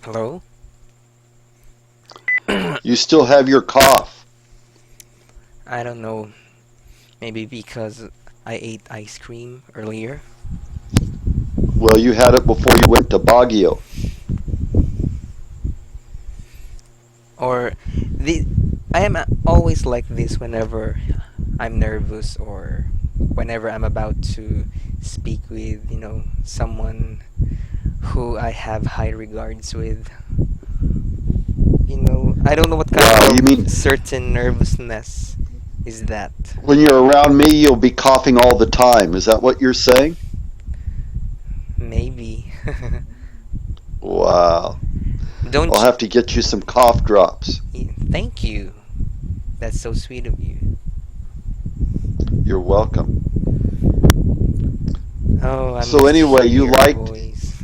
Hello? You still have your cough. I don't know. Maybe because I ate ice cream earlier. Well, you had it before you went to Baguio. Or the I am always like this whenever I'm nervous or whenever I'm about to speak with, someone who I have high regards with. I don't know what kind Wow, you of mean certain nervousness is that. when you're around me, you'll be coughing all the time. Is that what you're saying? Maybe. Wow. I'll Don't have to get you some cough drops. thank you. That's so sweet of you. You're welcome. Oh, I So miss anyway, your voice.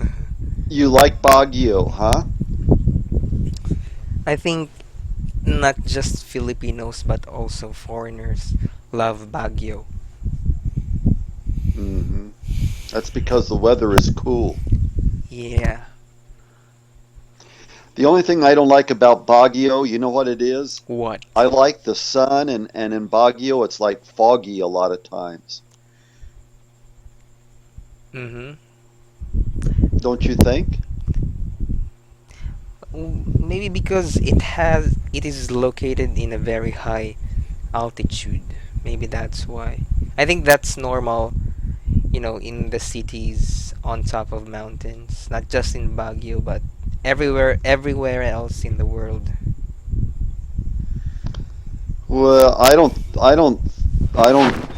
you like Baguio, huh? I think not just Filipinos but also foreigners love Baguio. Hmm. That's because the weather is cool. Yeah. The only thing I don't like about Baguio, you know what it is? What? I like the sun, and in Baguio, it's like foggy a lot of times. Mm-hmm. Don't you think? Maybe because it is located in a very high altitude. Maybe that's why. I think that's normal, in the cities on top of mountains, not just in Baguio, but everywhere else in the world. Well, I don't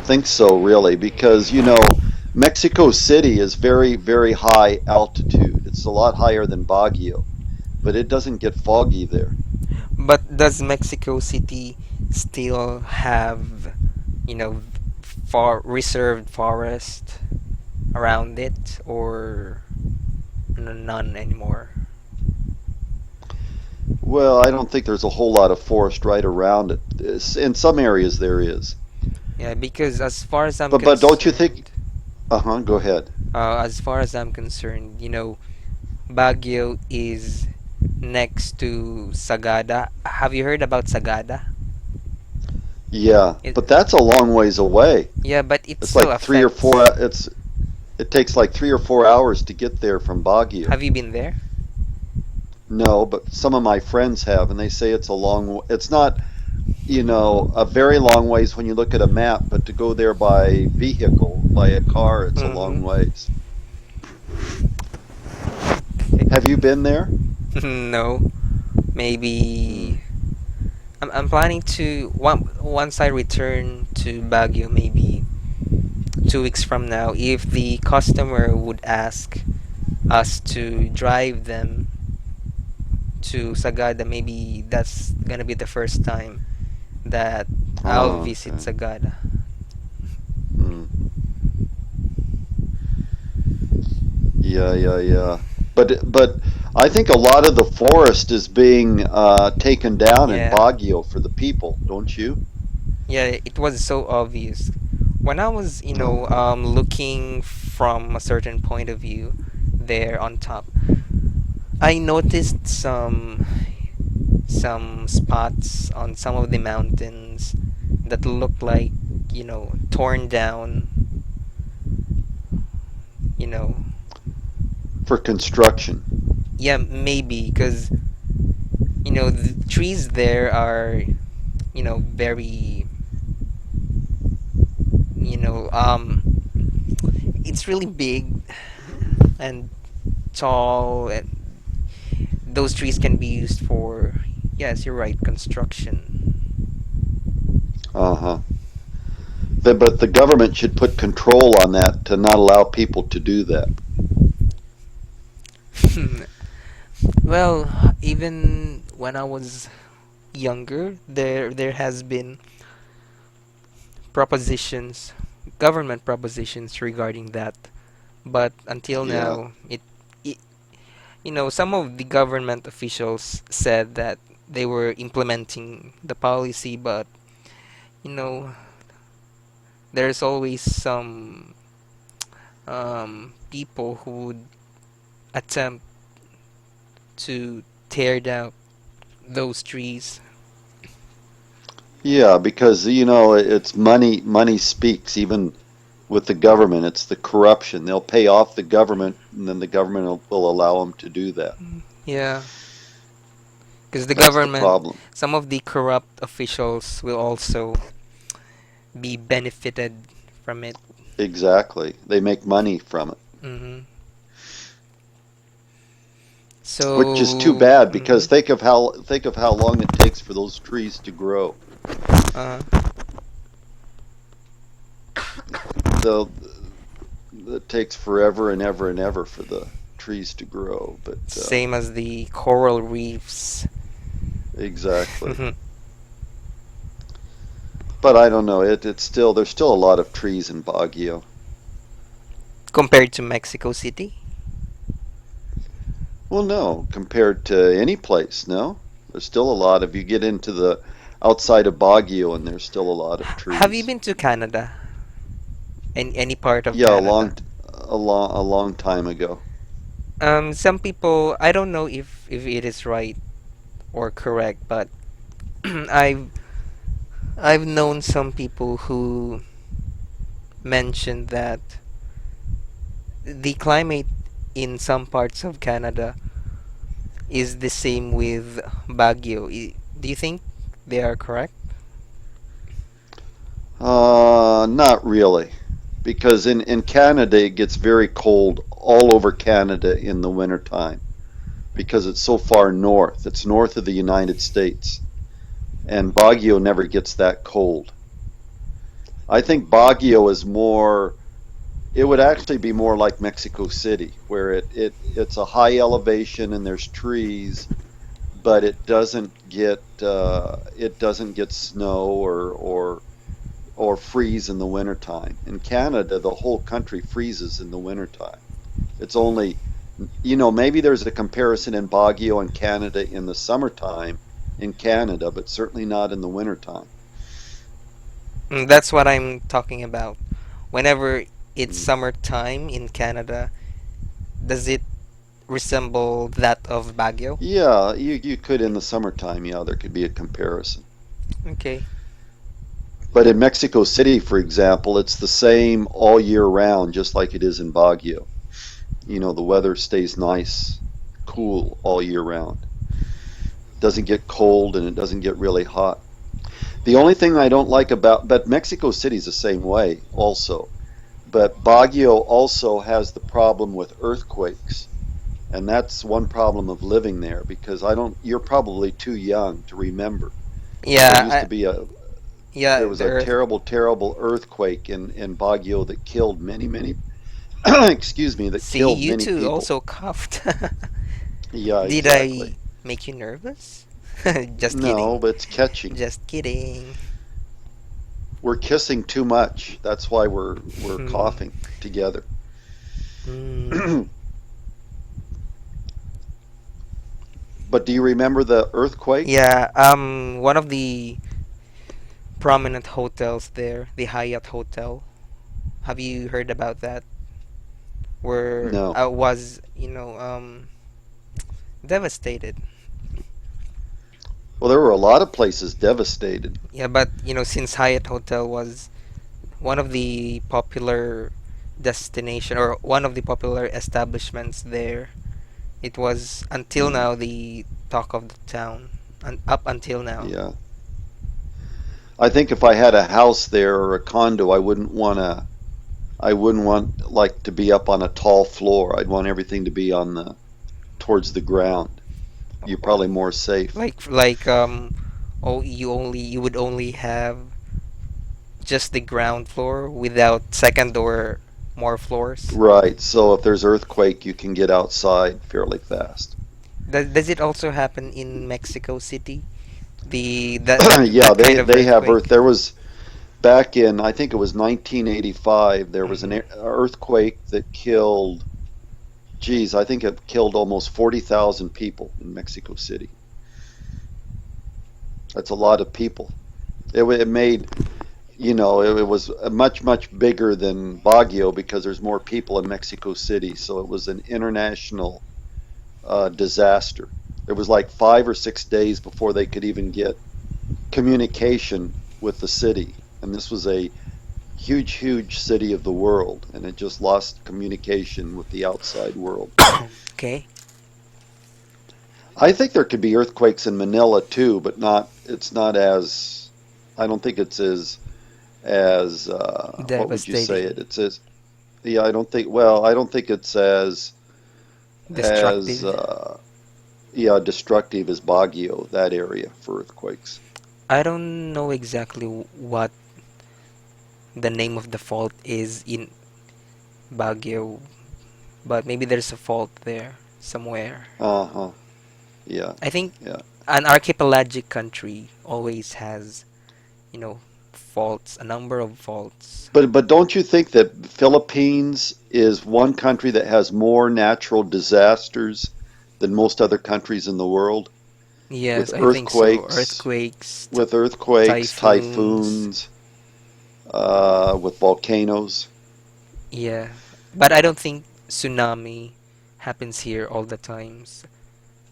think so really, because Mexico City is very, very high altitude. It's a lot higher than Baguio, but it doesn't get foggy there. But does Mexico City still have, you know, far reserved forest around it, or none anymore? Well, I don't think there's a whole lot of forest right around it. In some areas there is. Yeah, because as far as I'm But don't you think? concerned, Uh-huh, go ahead. Baguio is next to Sagada. Have you heard about Sagada? Yeah, It, but that's a long ways away. yeah, but it It's still like three or four. affects. It takes like 3 or 4 hours to get there from Baguio. Have you been there? No, but some of my friends have, and they say it's a long. It's not, a very long ways when you look at a map, but to go there by vehicle, by a car, it's a long Mm-hmm. ways. Have you been there? No, Hmm. maybe I'm planning to once I return to Baguio, maybe 2 weeks from now, if the customer would ask us to drive them to Sagada, maybe that's gonna be the first time that I'll Oh, visit okay. Sagada. Hmm. Yeah, yeah, yeah. But I think a lot of the forest is being taken down in Yeah, Baguio for the people, don't you? yeah, it was so obvious when I was, Uh-huh. looking from a certain point of view there on top. I noticed some spots on some of the mountains that looked like, torn down, you know. For construction. Yeah, maybe because, the trees there are, very, you know, um, it's really big and tall, and those trees can be used for, yes, you're right, construction. Uh-huh. But the government should put control on that to not allow people to do that. Well, even when I was younger, there has been propositions, government propositions regarding that. But until Yeah. now, it some of the government officials said that they were implementing the policy, but you know, there's always some people who would attempt to tear down those trees. Yeah, because it's money. Money speaks. Even with the government, it's the corruption. They'll pay off the government, and then the government will allow them to do that. Yeah, because the That's the government, problem. some of the corrupt officials will also be benefited from it. Exactly. They make money from it, hmm which is too So, bad because think of how long it takes for those trees to grow. uh, The It takes forever and ever and ever for the trees to grow, but same as the coral reefs. exactly. But I don't know. It's still there's still a lot of trees in Baguio. Compared to Mexico City. Well, no, compared to any place, no. There's still a lot of you get into the outside of Baguio and there's still a lot of Have you trees. been to Canada? Any part of Yeah, Canada? a long time ago. Some people, I don't know if it is right or correct, but I've I've known some people who mentioned that the climate in some parts of Canada is the same with Baguio. Do you think they are correct? Not really, because in Canada it gets very cold all over Canada in the wintertime because it's so far north. It's north of the United States, and Baguio never gets that cold. I think Baguio is more, it would actually be more like Mexico City, where it's a high elevation and there's trees, but it doesn't get snow or freeze in the wintertime. In Canada, the whole country freezes in the wintertime. It's only, maybe there's a comparison in Baguio and Canada in the summertime in Canada, but certainly not in the wintertime. That's what I'm talking about. Whenever it's Mm. summertime in Canada, does it resemble that of Baguio? Yeah, you could in the summertime, yeah, there could be a comparison. Okay. But in Mexico City, for example, it's the same all year round, just like it is in Baguio. The weather stays nice, cool all year round. Doesn't get cold and it doesn't get really hot. The only thing I don't like but Mexico City's the same way also. But Baguio also has the problem with earthquakes. And that's one problem of living there because you're probably too young to remember. There Yeah, used to be there yeah, was the a earth. terrible, terrible earthquake in Baguio that killed many, many, excuse me, that See, killed you many two people. also coughed. Yeah, Did I exactly. make you nervous? Just kidding. No, but it's catching. Just kidding. We're kissing too much. That's why we're coughing together. Hmm. But do you remember the earthquake? Yeah, one of the prominent hotels there, the Hyatt Hotel. Have you heard about that? Where No. I was, devastated. Well, there were a lot of places devastated. Yeah, but since Hyatt Hotel was one of the popular destination or one of the popular establishments there, it was until Mm, now the talk of the town, and up until now. yeah. I think if I had a house there or a condo, I wouldn't want like to be up on a tall floor. I'd want everything to be on the towards the ground. You're probably more safe. Oh, you would only have just the ground floor without second or more floors. Right. So if there's earthquake, you can get outside fairly fast. Does it also happen in Mexico City? That Yeah, kind they of they have earth. earthquake. There was back in I think it was 1985. There was an hmm earthquake that killed. Geez, I think it killed almost 40,000 people in Mexico City. That's a lot of people. It made it was much much bigger than Baguio because there's more people in Mexico City. So it was an international disaster. It was like 5 or 6 days before they could even get communication with the city. And this was a huge, huge city of the world, and it just lost communication with the outside world. Okay, I think there could be earthquakes in Manila too, but it's not as, I don't think it's as what would you say devastating, it? It's as, yeah, I don't think, well, I don't think it's as destructive. yeah, destructive as Baguio, that area for earthquakes. I don't know exactly what the name of the fault is in Baguio, but maybe there's a fault there somewhere. Uh-huh. Yeah. I think Yeah. an archipelagic country always has, you know, faults, a number of faults. But don't you think that Philippines is one country that has more natural disasters than most other countries in the world? With Yes, I think so. earthquakes, Earthquakes, with earthquakes, typhoons. typhoons, with volcanoes. Yeah, but I don't think tsunami happens here all the times.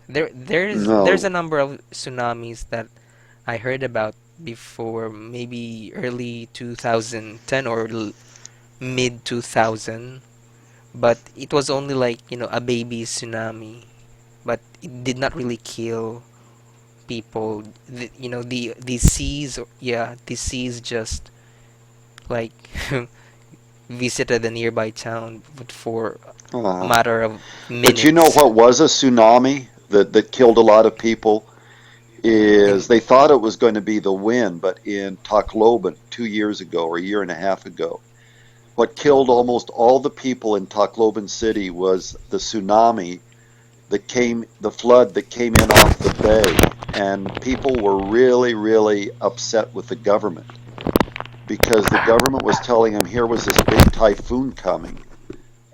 There's a No. number of tsunamis that I heard about before, maybe early 2010 or mid 2000, but it was only like, a baby tsunami, but it did not really kill people. The seas, yeah, the seas just like visited the nearby town, but for a Uh, matter of but you know minutes. what was a tsunami that killed a lot of people? In Is they thought it was going to be the wind, but in Tacloban 2 years ago or a year and a half ago, what killed almost all the people in Tacloban City was the tsunami the flood that came in off the bay. And people were really, really upset with the government because the government was telling them here was this big typhoon coming,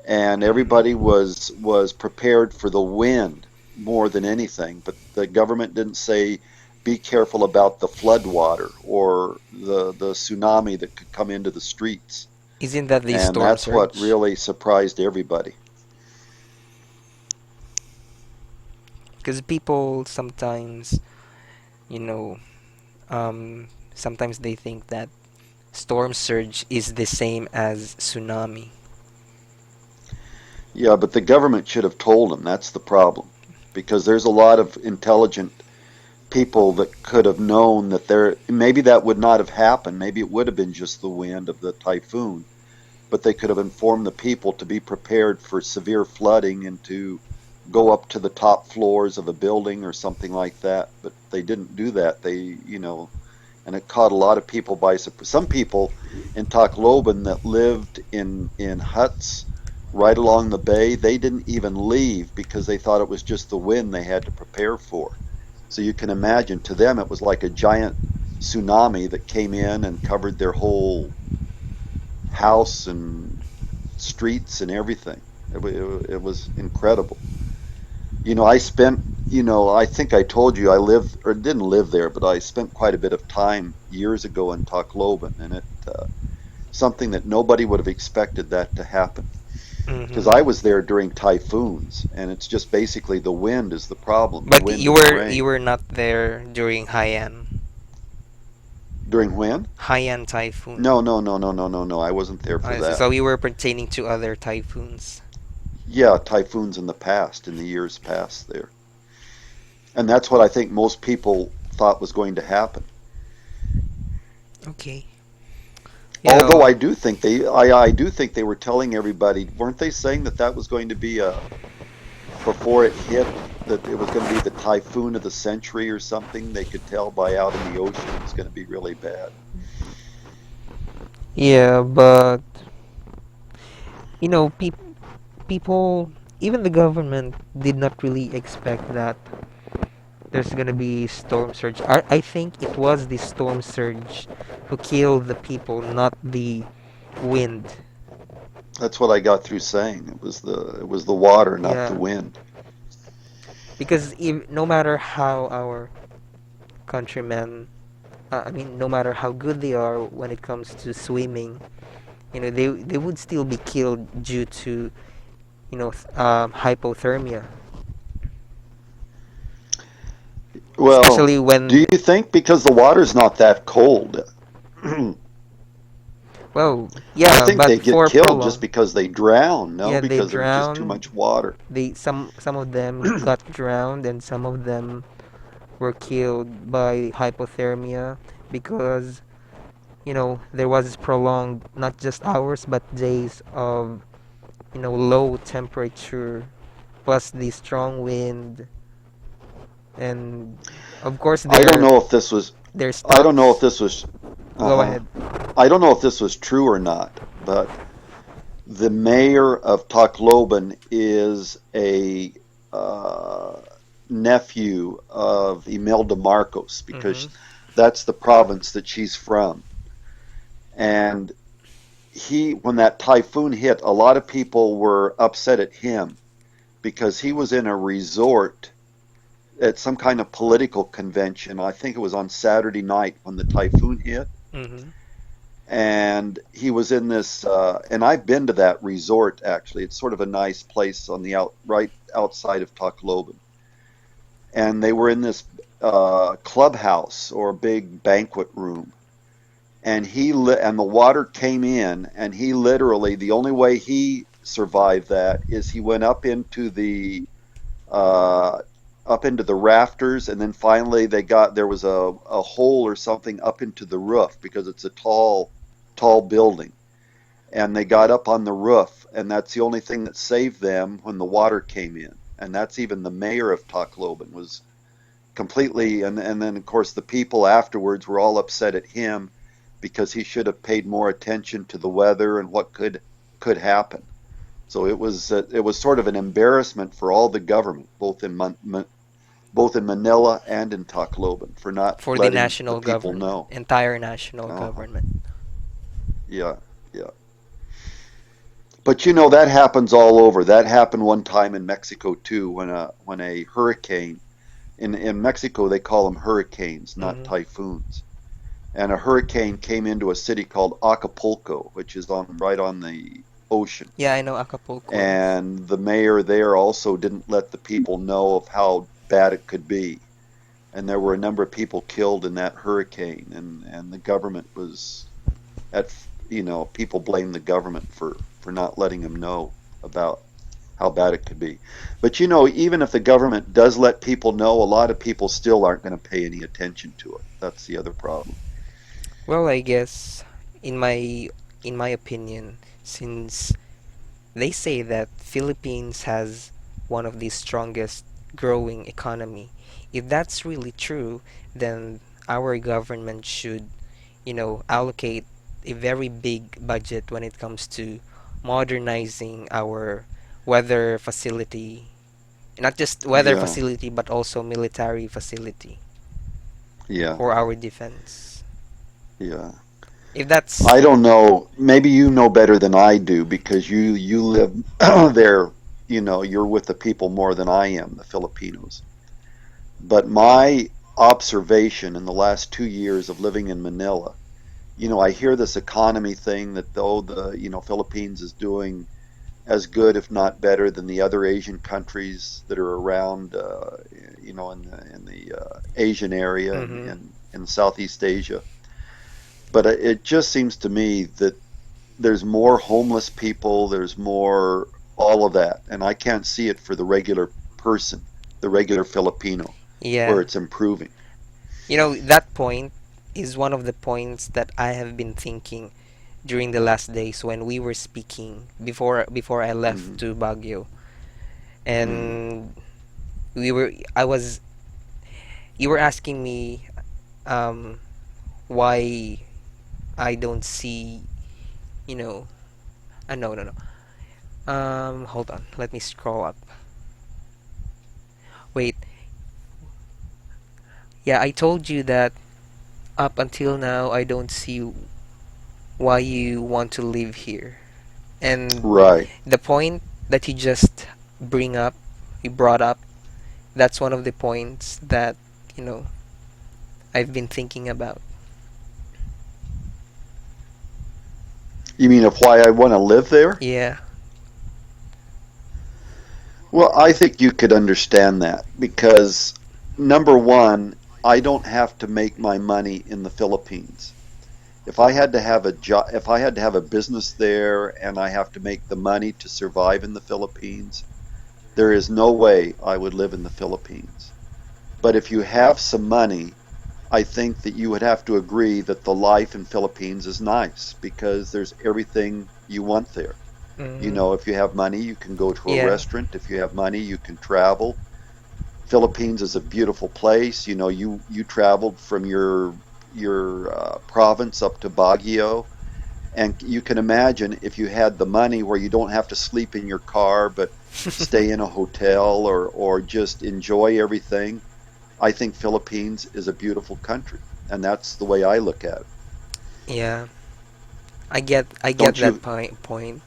and everybody was prepared for the wind more than anything. But the government didn't say be careful about the flood water or the tsunami that could come into the streets. Isn't that the And storm that's what surge? really surprised everybody. Because people sometimes, you know, sometimes they think that storm surge is the same as tsunami. Yeah, but the government should have told them. That's the problem. Because there's a lot of intelligent people that could have known that maybe that would not have happened. Maybe it would have been just the wind of the typhoon, but they could have informed the people to be prepared for severe flooding and to go up to the top floors of a building or something like that. But they didn't do that. And it caught a lot of people by surprise. Some people in Tacloban that lived in huts right along the bay, they didn't even leave because they thought it was just the wind they had to prepare for. So you can imagine, to them it was like a giant tsunami that came in and covered their whole house and streets and everything. It was incredible. I think I told you I lived or didn't live there, but I spent quite a bit of time years ago in Tacloban, and something that nobody would have expected that to happen. Because I Hmm. was there during typhoons, and it's just basically the wind is the problem, the But wind you and the were you rain. were not there during Haiyan During when? Haiyan typhoon. No, no, no, no, no, no, no. I wasn't there for So that. you were pertaining to other typhoons. Yeah, typhoons in the past, in the years past there. And that's what I think most people thought was going to happen. Okay. You Although know, I do think they were telling everybody, weren't they saying that that was going to be before it hit, that it was going to be the typhoon of the century or something? They could tell by out in the ocean it was going to be really bad. yeah, but people, even the government did not really expect that there's gonna be storm surge. I think it was the storm surge who killed the people, not the wind. That's what I got through saying. It was the water, not the Yeah, wind. because no matter how our countrymen, I mean, no matter how good they are when it comes to swimming, they would still be killed due to hypothermia. Well, especially do when you think because the water's not that cold, well, I yeah, think but they get for killed just prolong, because they drown, no? yeah, they Because there's just too drowned. much water. They some of them got drowned, and some of them were killed by hypothermia because there was prolonged not just hours but days of low temperature plus the strong wind, and of course I don't know if their I don't know if stocks. this was, Go uh-huh. ahead. I don't know if this was true or not, but the mayor of Tacloban is a uh, nephew of Imelda Marcos Mm-hmm. because that's the province that she's from. And when that typhoon hit, a lot of people were upset at him because he was in a resort at some kind of political convention. I think it was on Saturday night when the typhoon hit. Mm-hmm. And he was in this, and I've been to that resort actually. It's sort of a nice place on the right outside of Tacloban. And they were in this clubhouse or big banquet room. And and the water came in, and he literally, the only way he survived that is he went uh, up into the rafters, and then finally there was a hole or something up into the roof because it's a tall building, and they got up on the roof, and that's the only thing that saved them when the water came in. And that's even the mayor of Tacloban was completely, and then of course the people afterwards were all upset at him because he should have paid more attention to the weather and what could happen. So it was sort of an embarrassment for all the government, both in Manila and in Tacloban, for not For the letting the national people government, know. entire national Uh-huh. government. Yeah, yeah. But that happens all over. That happened one time in Mexico too, when a hurricane in Mexico they call them hurricanes, not Mm-hmm. typhoons. And a hurricane came into a city called Acapulco, which is on right on the ocean. Yeah, I know Acapulco is. And the mayor there also didn't let the people know of how bad it could be. And there were a number of people killed in that hurricane, and the government was at people blame the government for not letting them know about how bad it could be. But even if the government does let people know, a lot of people still aren't going to pay any attention to it. That's the other problem. Well, I guess in my opinion, since they say that Philippines has one of the strongest growing economy, if that's really true, then our government should, allocate a very big budget when it comes to modernizing our weather facility, not just weather Yeah, facility but also military facility yeah, for our defense. yeah. If that's I don't know. Maybe you know better than I do because you live there. You're with the people more than I am, the Filipinos. But my observation in the last 2 years of living in Manila, I hear this economy thing that though the Philippines is doing as good, if not better, than the other Asian countries that are around, in the Asian area and mm-hmm. in Southeast Asia. But it just seems to me that there's more homeless people, there's more all of that, and I can't see it for the regular person, the regular Filipino, where Yeah. it's improving. That point is one of the points that I have been thinking during the last days when we were speaking before I left Hmm. to Baguio. Hmm. And we were I was you were asking me um why I don't see, you know, no, no, no. Hold on. Let me scroll up. Wait. Yeah, I told you that up until now I don't see why you want to live here. And Right. the point that you brought up, that's one of the points that, you know, I've been thinking about. You mean of why I want to live there? Yeah. Well, I think you could understand that because, number one, I don't have to make my money in the Philippines. If I had to have a job, if I had to have a business there and I have to make the money to survive in the Philippines, there is no way I would live in the Philippines. But if you have some money, I think that you would have to agree that the life in Philippines is nice because there's everything you want there. You Hmm. know, if you have money, you can go to a Yeah. restaurant. If you have money, you can travel. Philippines is a beautiful place. You know, you traveled from your province up to Baguio, and you can imagine if you had the money where you don't have to sleep in your car, but stay in a hotel or just enjoy everything. I think Philippines is a beautiful country, and that's the way I look at it. Yeah. I get Don't that you? point.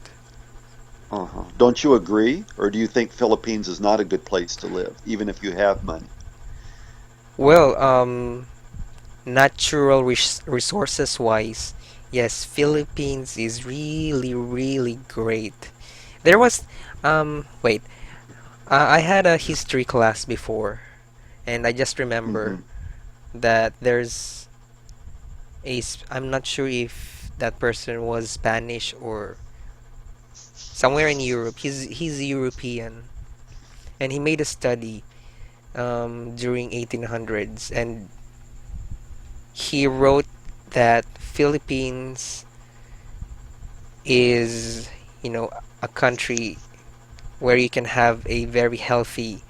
Uh-huh. Don't you agree, or do you think Philippines is not a good place to live, even if you have money? Well, natural resources wise, yes, Philippines is really really great. There was wait, I had a history class before, and I just remember Hmm. that there's I'm not sure if that person was Spanish or somewhere in Europe. He's European, and he made a study during 1800s, and he wrote that Philippines is, you know, a country where you can have a very healthy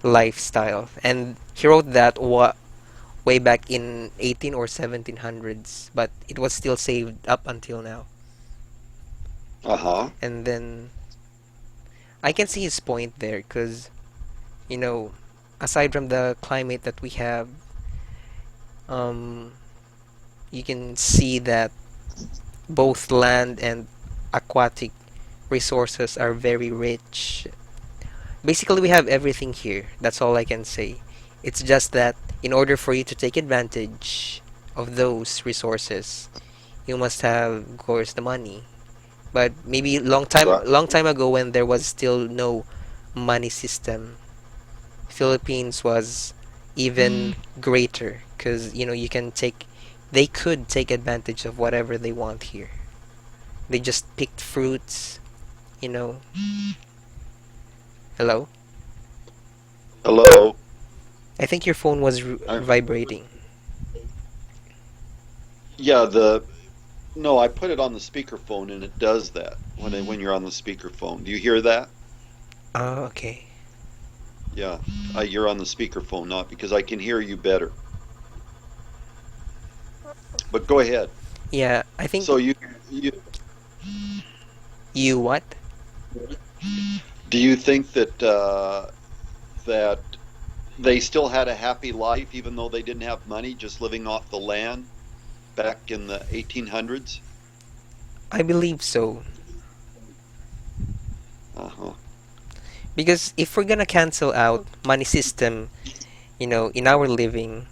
lifestyle. And he wrote that way back in 18 or 1700s, but it was still saved up until now. Uh-huh. And then I can see his point there because, you know, aside from the climate that we have, um, you can see that both land and aquatic resources are very rich. Basically, we have everything here. That's all I can say. It's just that in order for you to take advantage of those resources, you must have, of course, the money. But maybe Right. long time ago when there was still no money system, Philippines was even greater because they could take advantage of whatever they want here. They just picked fruits, you know. Hello? Hello. I think your phone was I, vibrating. yeah, the no, I put it on the speakerphone and it does that when you're on the speakerphone. Do you hear that? Oh, okay. Yeah, you're on the speakerphone, not because I can hear you better. But go ahead. Yeah, I think So you you what? do you think that they still had a happy life even though they didn't have money, just living off the land back in the 1800s? I believe so. Uh-huh. Because if we're gonna cancel out money system, in our living,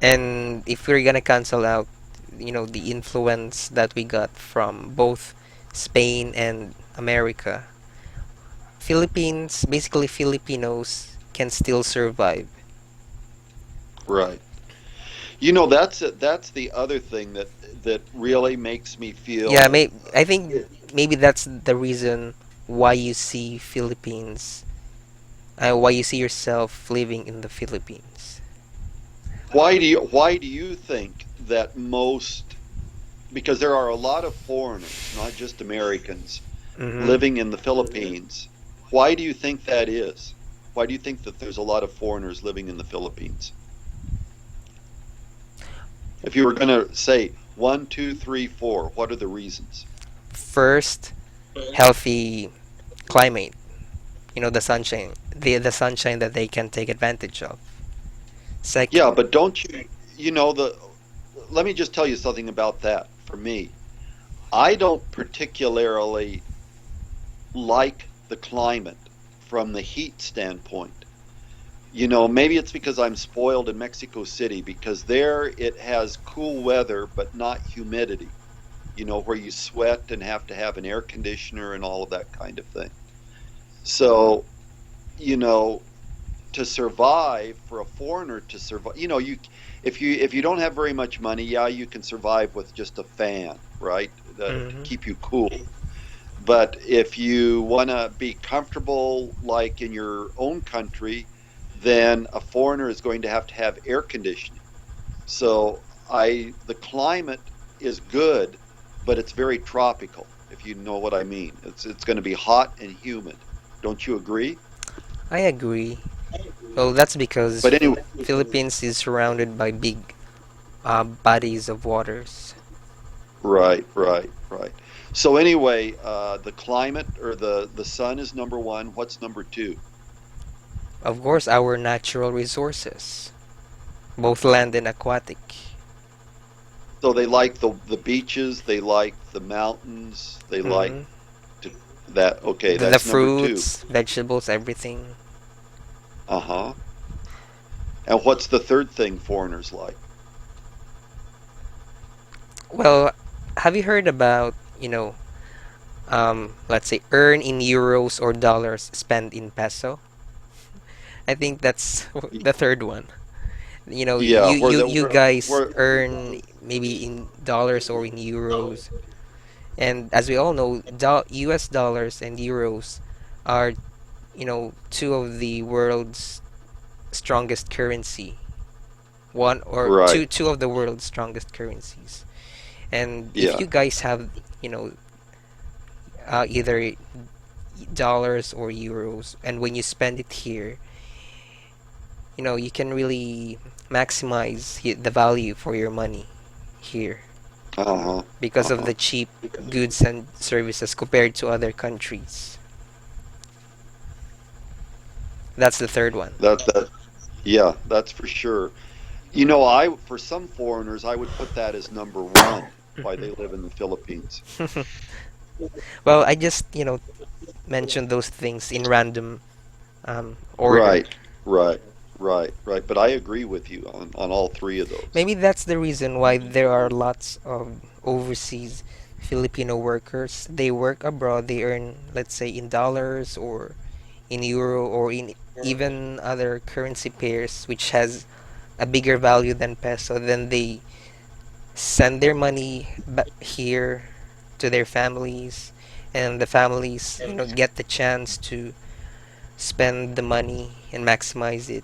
and if we're gonna cancel out, the influence that we got from both Spain and America, basically Filipinos can still survive. Right. You know, that's the other thing that really makes me Yeah, feel I think maybe that's the reason why you see why you see yourself living in the Philippines. why do you think that most because there are a lot of foreigners, not just Americans, Mm-hmm. living in the Philippines. Why do you think that is? Why do you think that there's a lot of foreigners living in the Philippines? If you were going to say one, two, three, four, what are the reasons? First, healthy climate. The sunshine, the sunshine that they can take advantage of. Yeah, Second, but don't you, you know, the, let me just tell you something about that for me. I don't particularly like the climate from the heat standpoint. You know, maybe it's because I'm spoiled in Mexico City because there it has cool weather but not humidity, you know, where you sweat and have to have an air conditioner and all of that kind of thing. So, you know, to survive, for a foreigner to survive, if you don't have very much money, yeah, you can survive with just a fan, right, to Hmm. keep you cool. But if you want to be comfortable like in your own country, then a foreigner is going to have air conditioning. So I the climate is good, but it's very tropical, if you know what I mean. It's going to be hot and humid. Don't you agree? I agree. Well, that's because But anyway, Philippines is surrounded by big bodies of waters. right, right, right. So anyway, the climate or the sun is number one. What's number two? Of course, our natural resources, both land and aquatic. So they like the beaches, they like the mountains, they like Hmm. to, that. Okay, The that's number two. fruits, vegetables, everything. Uh-huh. And what's the third thing foreigners like? Well, have you heard about, let's say earn in euros or dollars, spend in peso? I think that's the third one. Yeah, You guys earn maybe in dollars or in euros. And as we all know, US dollars and euros are, two of the world's strongest currency. One or right. two of the world's strongest currencies. And if Yeah. you guys have, you know, either dollars or euros, and when you spend it here, you can really maximize the value for your money here Uh-huh. because of Uh-huh. the cheap goods and services compared to other countries. That's the third one. That yeah, that's for sure. I for some foreigners, I would put that as number one, why they live in the Philippines. Well, I just, mentioned those things in random order. Right. Right. Right. Right. But I agree with you on all three of those. Maybe that's the reason why there are lots of overseas Filipino workers. They work abroad, they earn, let's say, in dollars or in euro or in even other currency pairs which has a bigger value than peso. Then they send their money here to their families, and the families, get the chance to spend the money and maximize it.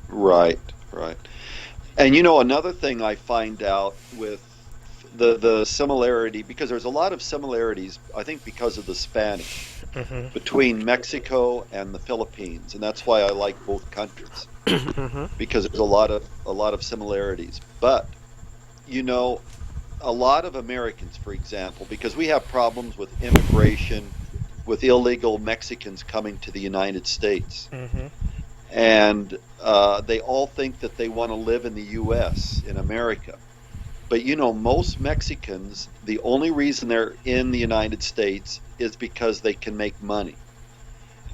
Right. Right. And another thing I find out with the similarity, because there's a lot of similarities, I think because of the Spanish, Hmm. between Mexico and the Philippines, and that's why I like both countries, Hmm. because there's a lot of similarities. But you know, a lot of Americans, for example, because we have problems with immigration, with illegal Mexicans coming to the United States, Hmm. and they all think that they want to live in the U.S., in America. But most Mexicans, the only reason they're in the United States is because they can make money.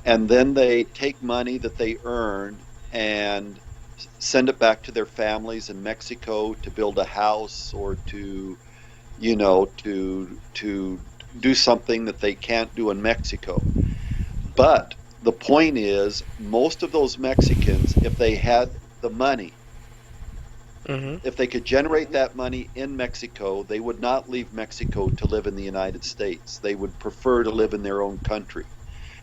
And then they take money that they earned and send it back to their families in Mexico to build a house or to do something that they can't do in Mexico. But the point is, most of those Mexicans, if they had the money, Hmm. if they could generate that money in Mexico, they would not leave Mexico to live in the United States. They would prefer to live in their own country.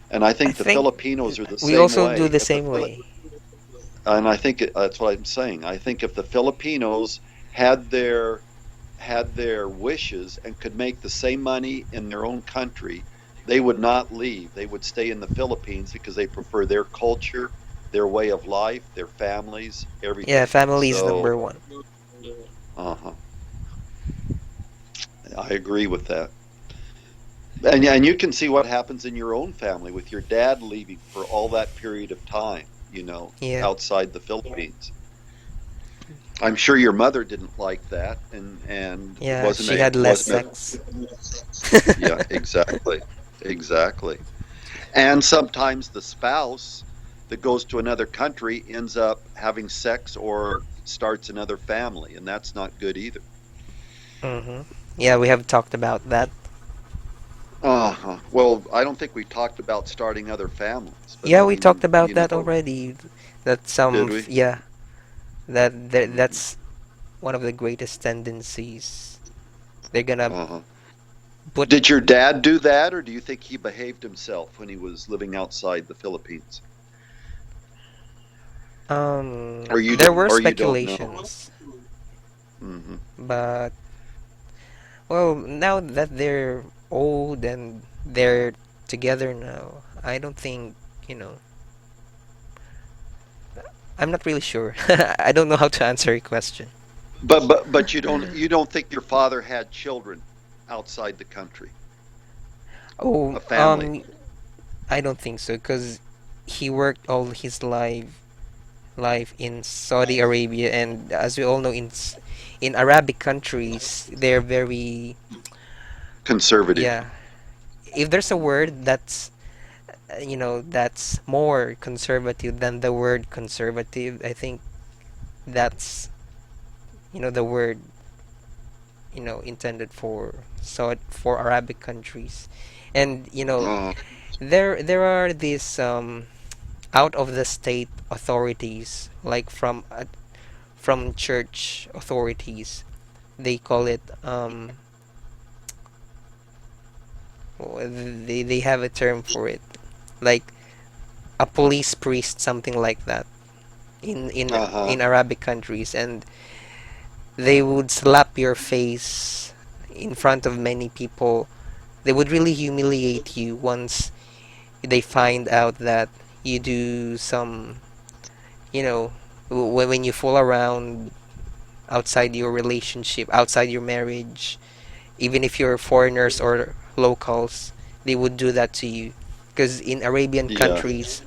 And I I think the think Filipinos are the we same also do way. the same way. And I think that's what I'm saying. I think if the Filipinos had their had their wishes and could make the same money in their own country, they would not leave. They would stay in the Philippines because they prefer their culture, their way of life, their families, Yeah, everything. family is So, number one. uh-huh. I agree with that. And you can see what happens in your own family with your dad leaving for all that period of time, Yeah, outside the Philippines. I'm sure your mother didn't like that, and yeah, she had less wasn't sex. it? Yeah, exactly, exactly. And sometimes the spouse that goes to another country ends up having sex or starts another family, and that's not good either. Hmm. Yeah, we have talked about that. Well, I don't think we talked about starting other families, but I Yeah, we talked mean, about that already. That did we? yeah, Hmm. that's one of the greatest tendencies. They're gonna Uh-huh. put Did your dad do that, or do you think he behaved himself when he was living outside the Philippines? there were Or you don't know? speculations, Hmm. but well, now that they're old and they're together now, I don't think, you know, I'm not really sure. I don't know how to answer your question. But you don't think your father had children outside the country, Oh, a family? I don't think so because he worked all his life in Saudi Arabia, and as we all know, in Arabic countries, they're very, Conservative. yeah. If there's a word that's that's more conservative than the word conservative, I think that's the word intended for Arabic countries, and Uh, there are these out of the state authorities, like from church authorities. They call it they have a term for it, like a police priest, something like that, uh-huh. in Arabic countries, and they would slap your face in front of many people. They would really humiliate you once they find out that you do some, when you fool around outside your relationship, outside your marriage, even if you're foreigners or locals, they would do that to you. Because in Arabian Yeah. countries,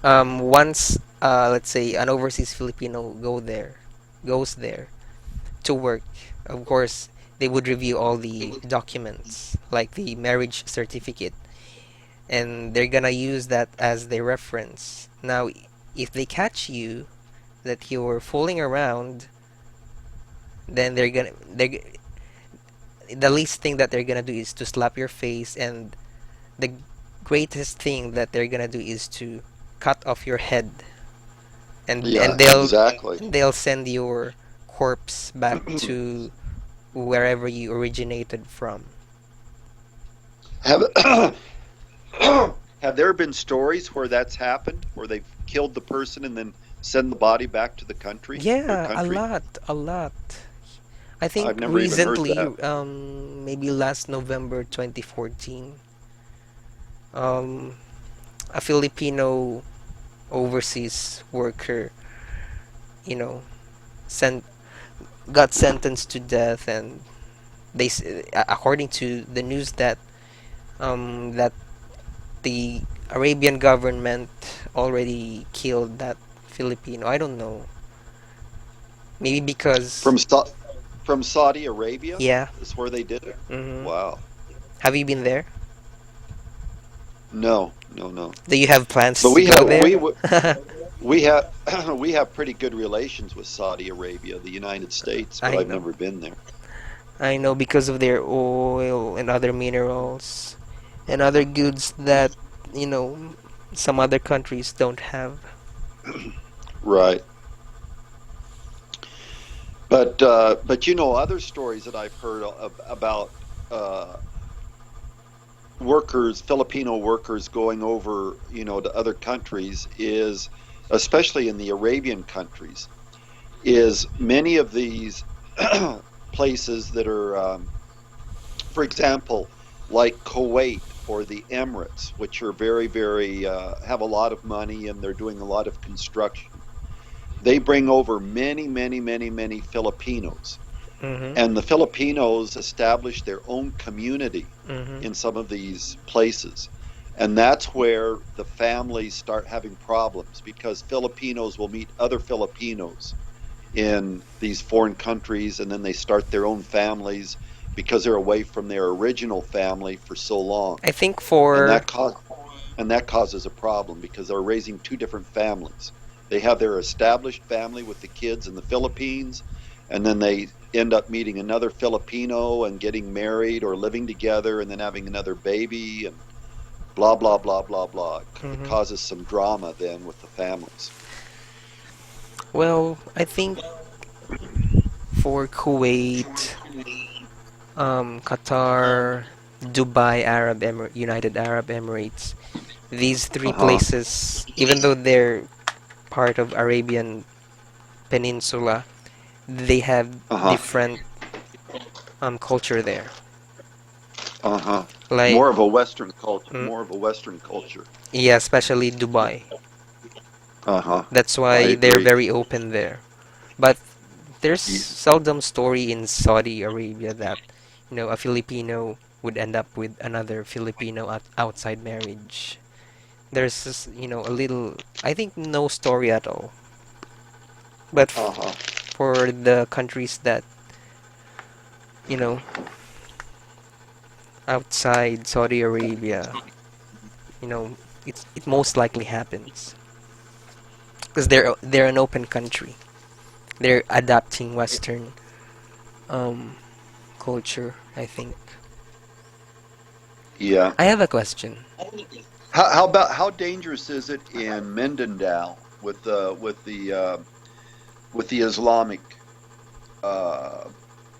once let's say an overseas Filipino goes there to work, of course they would review all the documents, like the marriage certificate, and they're gonna use that as their reference. Now, if they catch you that you're fooling around, then the least thing that they're gonna do is to slap your face, and the greatest thing that they're gonna do is to cut off your head, and Yeah, and they'll exactly. they'll send your corpse back to wherever you originated from. Have have there been stories where that's happened, where they've killed the person and then send the body back to the country, their Yeah, a country? lot, a lot. I think I've never even heard recently, that. maybe last November 2014, um, a Filipino overseas worker, you know, sent got sentenced to death, and according to the news, that the Arabian government already killed that Filipino. I don't know. Maybe because, From from Saudi Arabia yeah. is where they did it? hmm Wow. Have you been there? No, no, no. Do you have But plans to go there? we have we have pretty good relations with Saudi Arabia, the United States, but I I've know. never been there. I know because of their oil and other minerals and other goods that, you know, some other countries don't have. Right. But you know, other stories that I've heard about uh, workers, Filipino workers going over, you know, to other countries is, especially in the Arabian countries, is many of these places that are, for example, like Kuwait or the Emirates, which are very have a lot of money and they're doing a lot of construction. They bring over many Filipinos, Mhm. and the Filipinos establish their own community Mhm. in some of these places. And that's where the families start having problems because Filipinos will meet other Filipinos in these foreign countries and then they start their own families because they're away from their original family for so long. I think And for that causes a problem because they're raising two different families. They have their established family with the kids in the Philippines, and then they end up meeting another Filipino and getting married or living together and then having another baby and blah blah blah blah blah. It Hmm. causes some drama then with the families. Well, I think for Kuwait, Qatar, Dubai, United Arab Emirates, these three Uh-huh. places, even though they're part of Arabian Peninsula, they have Uh-huh. different culture there. Uh-huh. Like, More of a Western culture. mm, More of a Western culture. yeah, especially Dubai. Uh-huh. That's I why they're agree. very open there. But there's Ye- seldom story in Saudi Arabia that, a Filipino would end up with another Filipino outside marriage. There's just, a little, I think no story at all. But Uh-huh. for the countries that, you know, outside Saudi Arabia, it most likely happens because they're an open country. They're adapting Western um culture, I think. Yeah. I have a question. How about how dangerous is it in Mindandao with the Islamic uh,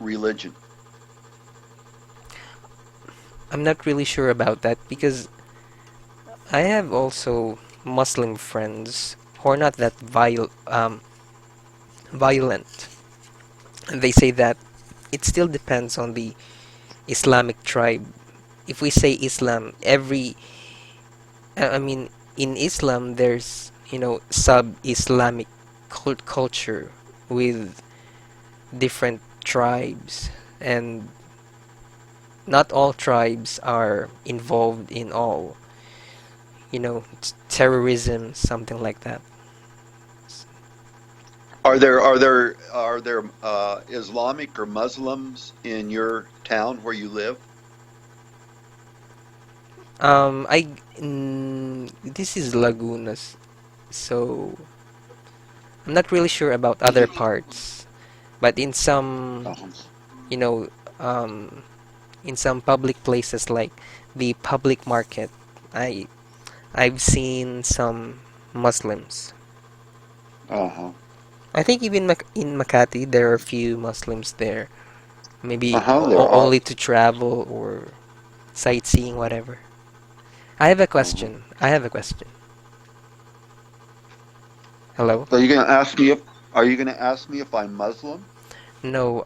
religion? I'm not really sure about that because I have also Muslim friends who are not that violent. And they say that it still depends on the Islamic tribe. If we say Islam, I mean, in Islam, there's, sub-Islamic culture with different tribes, and not all tribes are involved in all, terrorism, something like that. Are there Islamic or Muslims in your town where you live? This is Lagunas, so I'm not really sure about other parts, but Uh-huh. you know, um, in some public places like the public market, I I've seen some Muslims. Uh-huh. I think even in Makati there are a few Muslims there. Maybe Uh-huh. There are. only to travel or sightseeing, whatever. I have a Uh-huh. question. I have a question. Hello? So are you gonna ask me if I'm Muslim? No,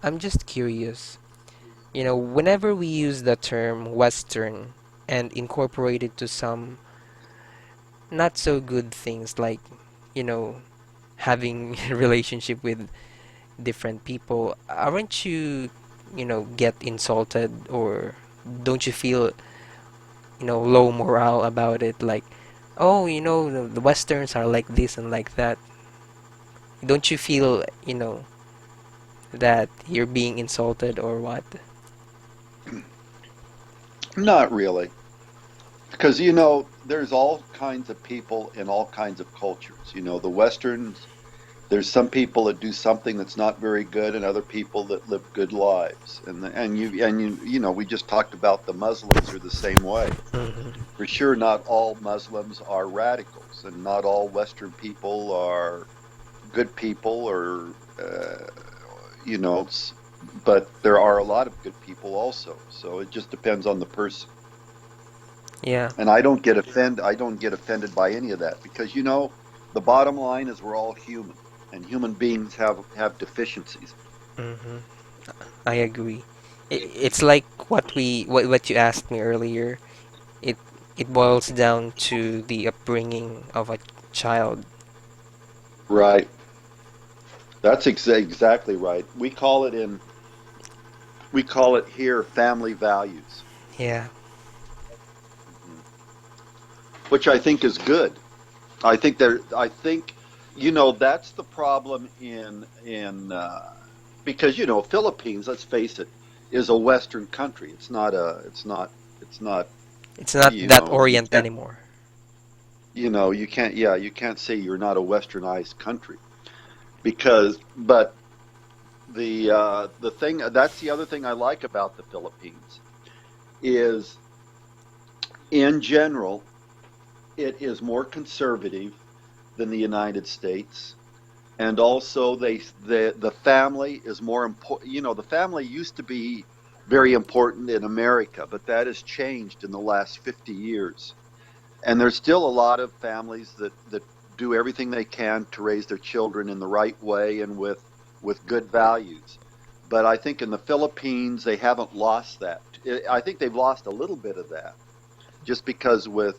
I'm just curious. Whenever we use the term Western and incorporate it to some not so good things like, you know, having relationship with different people, aren't you, get insulted, or don't you feel, low morale about it? Like, oh, the Westerns are like this and like that. Don't you feel, that you're being insulted or what? Not really. Because there's all kinds of people in all kinds of cultures. The Westerns, there's some people that do something that's not very good and other people that live good lives. And we just talked about the Muslims are the same way. Hmm. For sure, not all Muslims are radicals, and not all Western people are good people, or you know, but there are a lot of good people also. So it just depends on the person. Yeah. And I don't get offended by any of that because the bottom line is we're all human, and human beings have deficiencies. Hmm. I agree. It's like what you asked me earlier. It it boils down to the upbringing of a child. Right. That's exactly right. We call it here family values, Yeah. hmm which I think is good. I think that's the problem in because Philippines, let's face it, is a Western country. It's not It's not you that know you Orient can't anymore. you know you can't yeah you can't say you're not a westernized country because but The thing that's the other thing I like about the Philippines is, in general, it is more conservative than the United States, and also the family is more important. You know, the family used to be very important in America, but that has changed in the last 50 years. And there's still a lot of families that do everything they can to raise their children in the right way and with good values. But I think in the Philippines they haven't lost that. I think they've lost a little bit of that just because with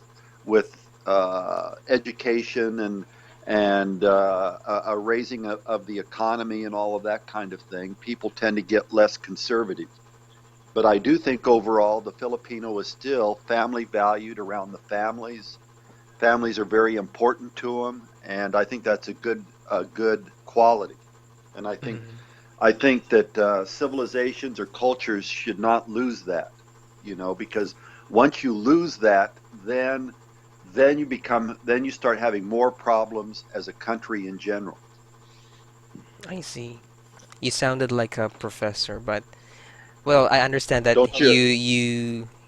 education and a raising of the economy and all of that kind of thing, people tend to get less conservative. But I do think overall the Filipino is still family valued around the families. Families are very important to them, and I think that's a good quality. And Mhm. I think that civilizations or cultures should not lose that, because once you lose that, then you start having more problems as a country in general. I see. You sounded like a professor, but well, I understand that Don't you?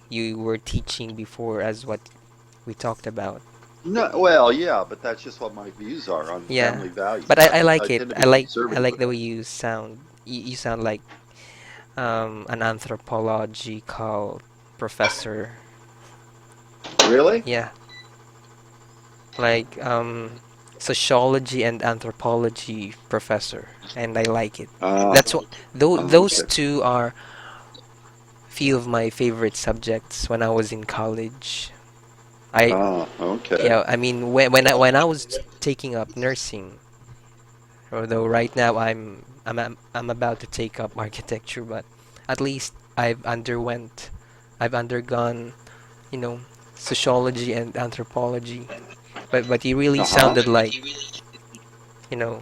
you were teaching before as what we talked about. No, well, yeah, but that's just what my views are on Yeah. family values. But I I like it. tend to be I conservative like with the way that. you sound. You sound like an anthropological professor. Really? Yeah, like sociology and anthropology professor, and I like it. Ah, That's what those okay. two are few of my favorite subjects when I was in college. I Ah, okay. Yeah, I mean when I was taking up nursing, although right now I'm about to take up architecture, but at least I've undergone, you know, sociology and anthropology. But he really Uh-huh. sounded like, you know,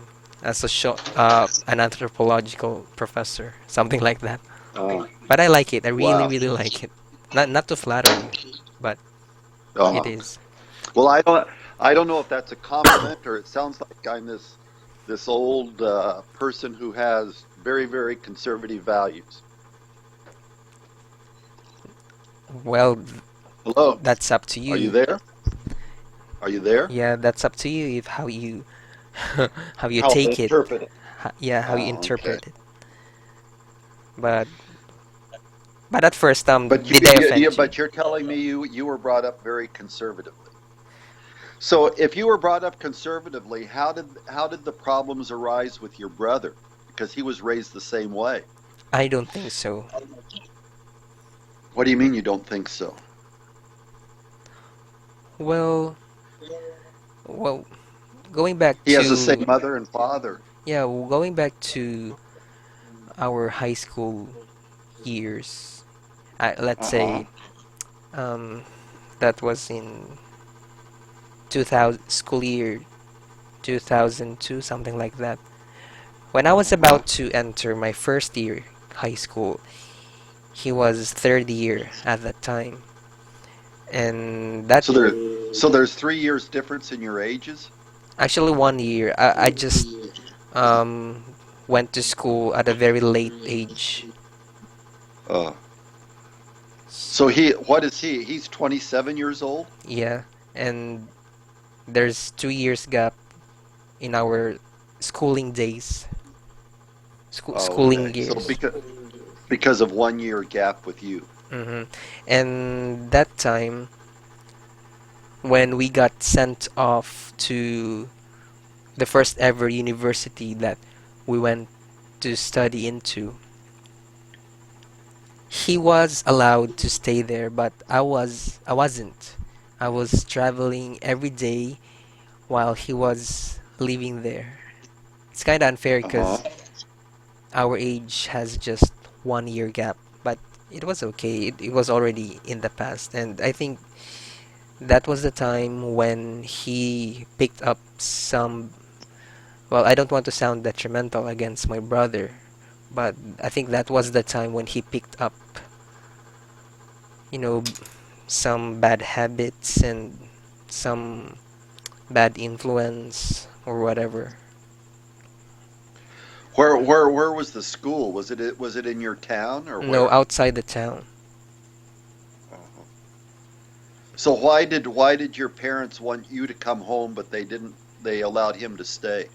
an anthropological professor, something like that. Uh, But I like it. I wow. really like it. Not to flatter you, but it Uh, is. well, I don't know if that's a compliment or it sounds like I'm this old person who has very, very conservative values. Well, Hello, that's up to are you you. there? Are you there? Yeah, that's up to you if how you how you How I take it. interpret it. Yeah, how you Oh, okay. interpret it. But at first, But did I offend you? but you're telling me you were brought up very conservatively. So if you were brought up conservatively, how did the problems arise with your brother? Because he was raised the same way. I don't think so. What do you mean you don't think so? Well, well, going back He has the same to mother and father. yeah, going back to our high school years. Let's Uh-huh. say um, that was in 2000 school year 2002, something like that. When I was Uh-huh. about to enter my first year high school, he was third year at that time, and that So there's 3 years difference in your ages? actually 1 year. I just um, went to school at a very late age. Uh, so what is he? He's 27 years old? Yeah, and there's 2 years gap in our schooling days, Oh, schooling okay. So years. because of 1 year gap with you. hmm And that time, when we got sent off to the first ever university that we went to study into, he was allowed to stay there, but I wasn't. I was traveling every day while he was living there. It's kind of unfair Uh-huh. because our age has just 1 year gap, but it was okay. It was already in the past, and I think that was the time when he picked up some. Well, I don't want to sound detrimental against my brother, but I think that was the time when he picked up, you know, some bad habits and some bad influence or whatever. Where was the school? Was it in your town or No, where? outside the town. Uh-huh. So why did your parents want you to come home, but they allowed him to stay?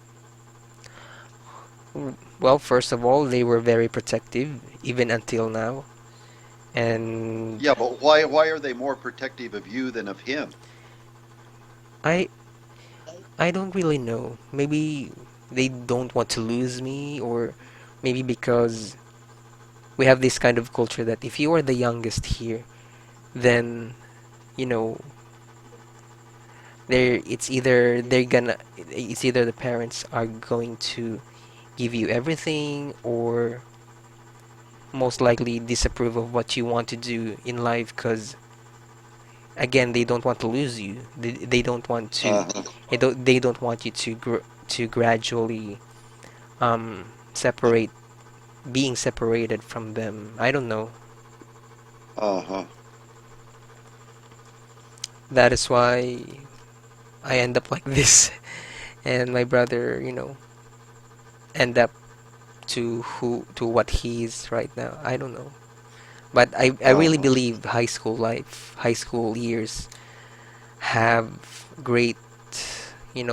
Well, first of all, they were very protective, even until now. And Yeah, but why are they more protective of you than of him? I I don't really know. Maybe they don't want to lose me, or maybe because we have this kind of culture that if you are the youngest here, then you know it's either the parents are going to give you everything, or most likely disapprove of what you want to do in life, because again they don't want to lose you. They don't want to Uh-huh. they don't want you to gradually um separate being separated from them. I don't know. Uh-huh. That is why I end up like this, and my brother, end up to what he is right now. I don't know, but I really Uh-huh. believe high school years have great,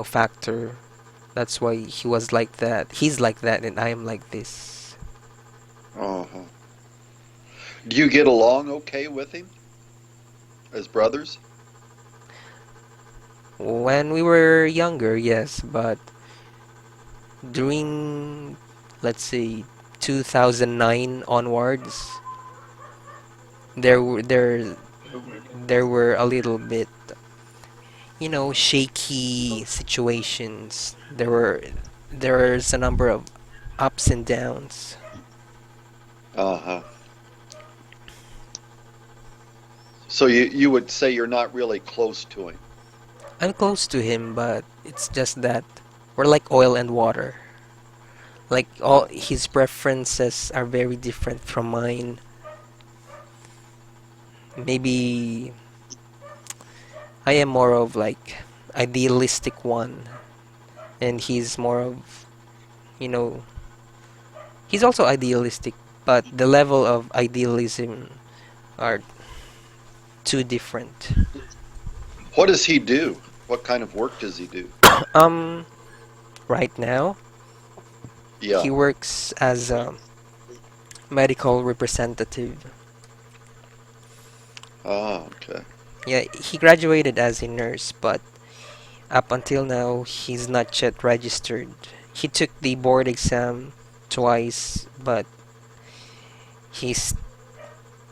factor. That's why he was like that. He's like that, and I am like this. Uh-huh. Do you get along okay with him as brothers? When we were younger, yes, but during, let's say, 2009 onwards, there were there there were a little bit, shaky situations. There's a number of ups and downs. Uh-huh. So you would say you're not really close to him. I'm close to him, but it's just that we're like oil and water. Like all Uh-huh. his preferences are very different from mine. Maybe I am more of like idealistic one, and he's more of, you know, he's also idealistic, but the level of idealism are too different. What does he do? What kind of work does he do? Um, right now, he Yeah. works as a medical representative. Ah, okay. Yeah, he graduated as a nurse, but up until now, he's not yet registered. He took the board exam twice, but he's,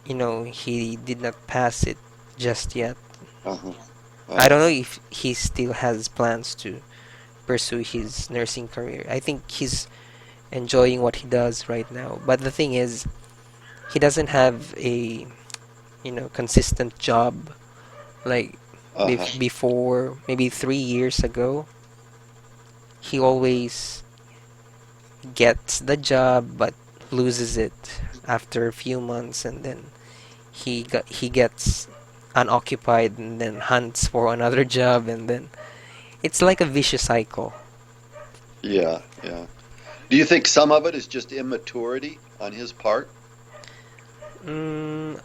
he did not pass it just yet. Uh-huh. I don't know Uh-huh. if he still has plans to pursue his nursing career. I think he's enjoying what he does right now. But the thing is, he doesn't have a, consistent job like Uh-huh. before, maybe 3 years ago. He always gets the job but loses it after a few months, and then he gets unoccupied and then hunts for another job, and then it's like a vicious cycle. Yeah, yeah. Do you think some of it is just immaturity on his part? mm,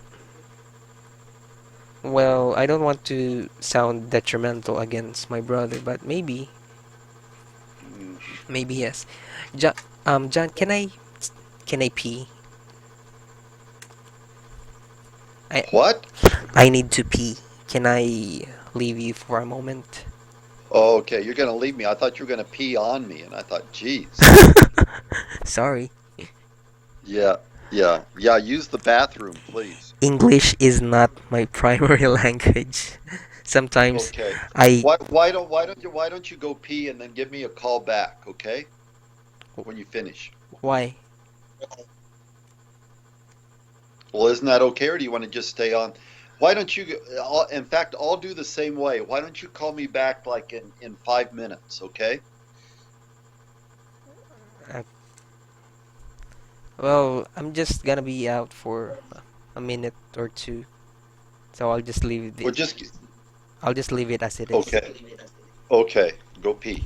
well, I don't want to sound detrimental against my brother, but Mhm. maybe yes. John, John, can I pee? I What? I need to pee. Can I leave you for a moment? Oh, okay, you're gonna leave me. I thought you were gonna pee on me, and I thought, geez. Sorry. Yeah, yeah, yeah. Use the bathroom, please. English is not my primary language. Sometimes Okay. I Why don't you go pee and then give me a call back, okay? When you finish. why? Well, isn't that okay, or do you want to just stay on? Why don't you? In fact, I'll do the same way. Why don't you call me back like in 5 minutes, okay? Uh, well, I'm just gonna be out for a minute or two, so Or just I'll just leave it as it is. okay, okay. Go pee.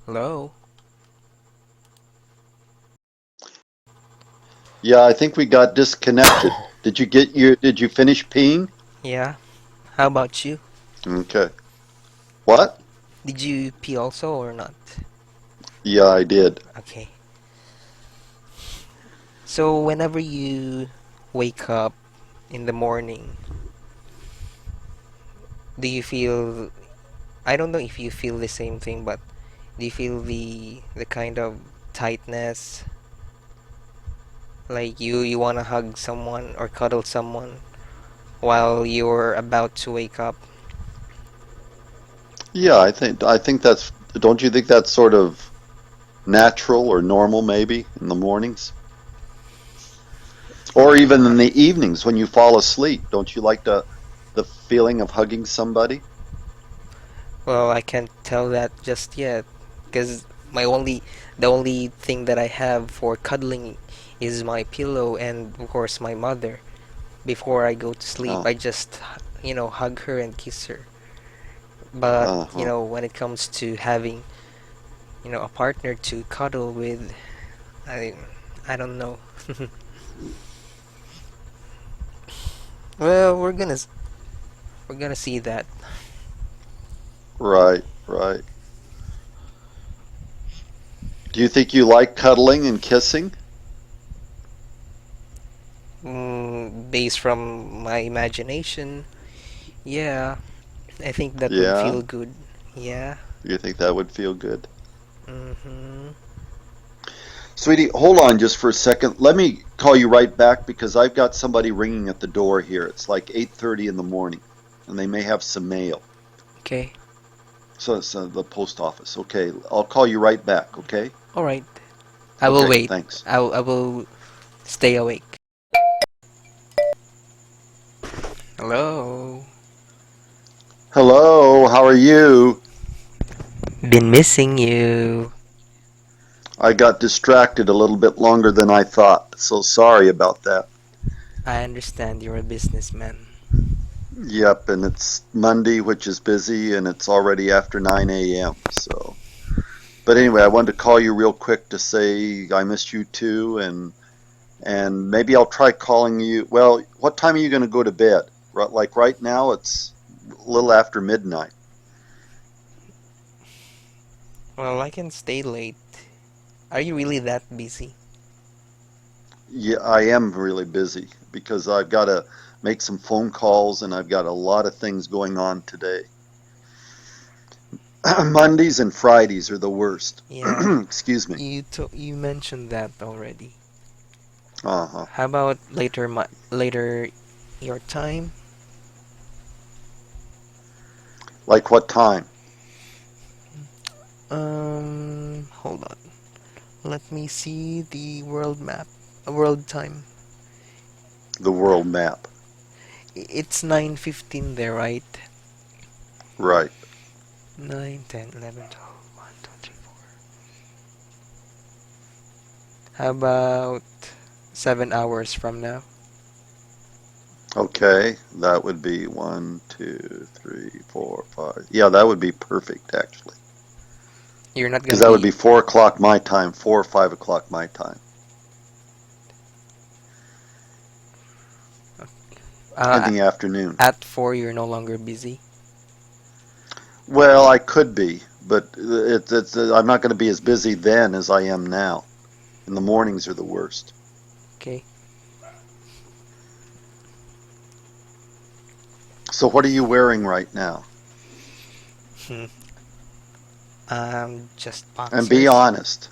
Hello? Yeah, I think we got disconnected. Did you finish peeing? Yeah. How about you? Okay. What? Did you pee also or not? Yeah, I did. Okay. So whenever you wake up in the morning, do you feel, I don't know if you feel the same thing, but do you feel the kind of tightness, like you want to hug someone or cuddle someone while you're about to wake up? Yeah, I think that's, don't you think that's sort of natural or normal maybe in the mornings? Or even in the evenings when you fall asleep? Don't you like the feeling of hugging somebody? Well, I can't tell that just yet, because the only thing that I have for cuddling is my pillow and of course my mother. Before I go to sleep, Oh, I just, hug her and kiss her. But, uh-huh. when it comes to having, a partner to cuddle with, I, I don't know. Well, we're gonna see that. Right, right. Do you think you like cuddling and kissing? Based from my imagination, yeah, I think that would Yeah, feel good. Yeah. you think that would feel good? Mm-hmm. Sweetie, hold on just for a second. Let me call you right back because I've got somebody ringing at the door here. It's like 8:30 in the morning, and they may have some mail. Okay. So it's the post office. Okay, I'll call you right back, okay? All right. I will Okay, wait. thanks. I will stay awake. Hello. Hello, how are you? Been missing you. I got distracted a little bit longer than I thought, so sorry about that. I understand you're a businessman. Yep, and it's Monday, which is busy, and it's already after 9 a.m. So, but anyway, I wanted to call you real quick to say I missed you too, and maybe I'll try calling you. Well, what time are you going to go to bed? Like right now, it's a little after midnight. Well, I can stay late. Are you really that busy? Yeah, I am really busy because I've got to make some phone calls and I've got a lot of things going on today. Mondays and Fridays are the worst. Yeah. Excuse me. You mentioned that already. Uh-huh. How about later your time? Like what time? Hold on. Let me see the world map. World time. The world map. It's 9:15 there, right? Right. 9, 10, 11, 12, 1, 2, 3, 4. How about 7 hours from now? Okay. That would be 1, 2, 3, 4, 5. Yeah, that would be perfect actually. You're not Because gonna that would be be 4 o'clock my time, 4 or 5 o'clock my time. In uh, the afternoon. at 4 you're no longer busy. Well, I could be, but I'm not going to be as busy then as I am now. And the mornings are the worst. Okay. So what are you wearing right now? Hmm. Just And be boxers. honest.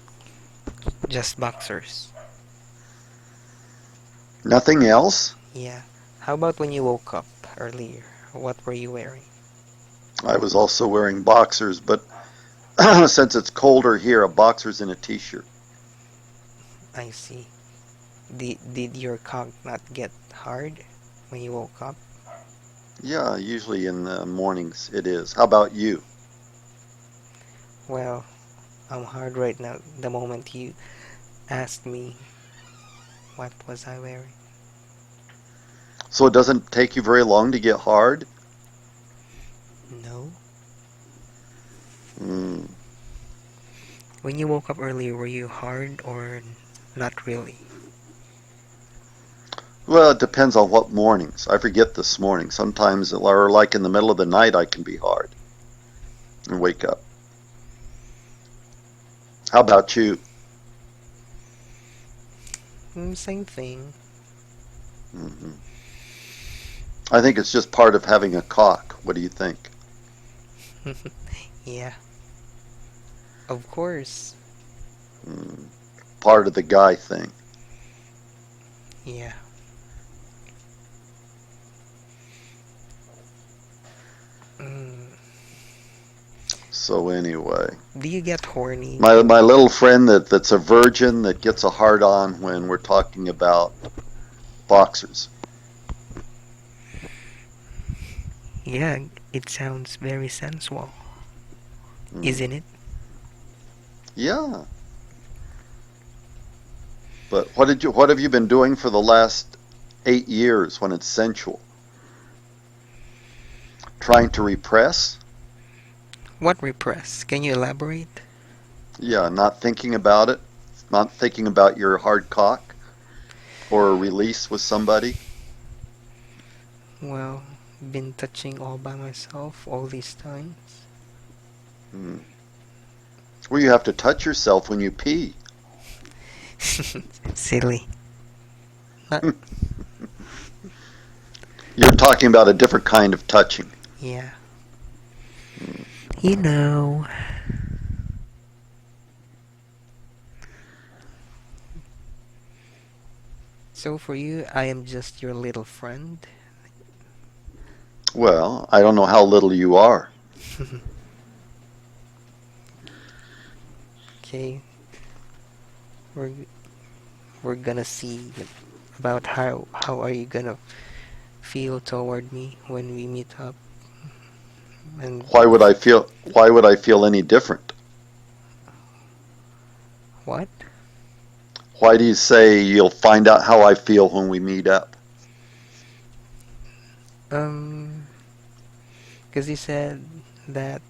Just boxers. Nothing else? Yeah. How about when you woke up earlier? What were you wearing? I was also wearing boxers, but since it's colder here, a boxer's and a t-shirt. I see. Did your cock not get hard when you woke up? Yeah, usually in the mornings it is. How about you? Well, I'm hard right now. The moment you asked me what was I wearing. So it doesn't take you very long to get hard? No. Mm. When you woke up earlier, were you hard or not really? Well, it depends on what mornings. I forget this morning. Sometimes, or like in the middle of the night, I can be hard and wake up. How about you? Same thing. Hmm. I think it's just part of having a cock. What do you think? Yeah, of course. Mm, part of the guy thing. Yeah. Mm. So anyway, Do you get horny my when... little friend that's a virgin that gets a hard on when we're talking about boxers. Yeah, it sounds very sensual, Mm, isn't it? yeah, but what have you been doing for the last 8 years when it's sensual? Trying to repress? What repress? Can you elaborate? Yeah, not thinking about it, not thinking about your hard cock or a release with somebody. Well, been touching all by myself all these times. Mm. Well, you have to touch yourself when you pee. Silly. Not... You're talking about a different kind of touching. Yeah. Mm. You know. So for you, I am just your little friend. Well, I don't know how little you are. Okay, we're we're gonna see about how are you gonna feel toward me when we meet up. And Why would I feel any different? what? Why do you say you'll find out how I feel when we meet up? Um, because you said that,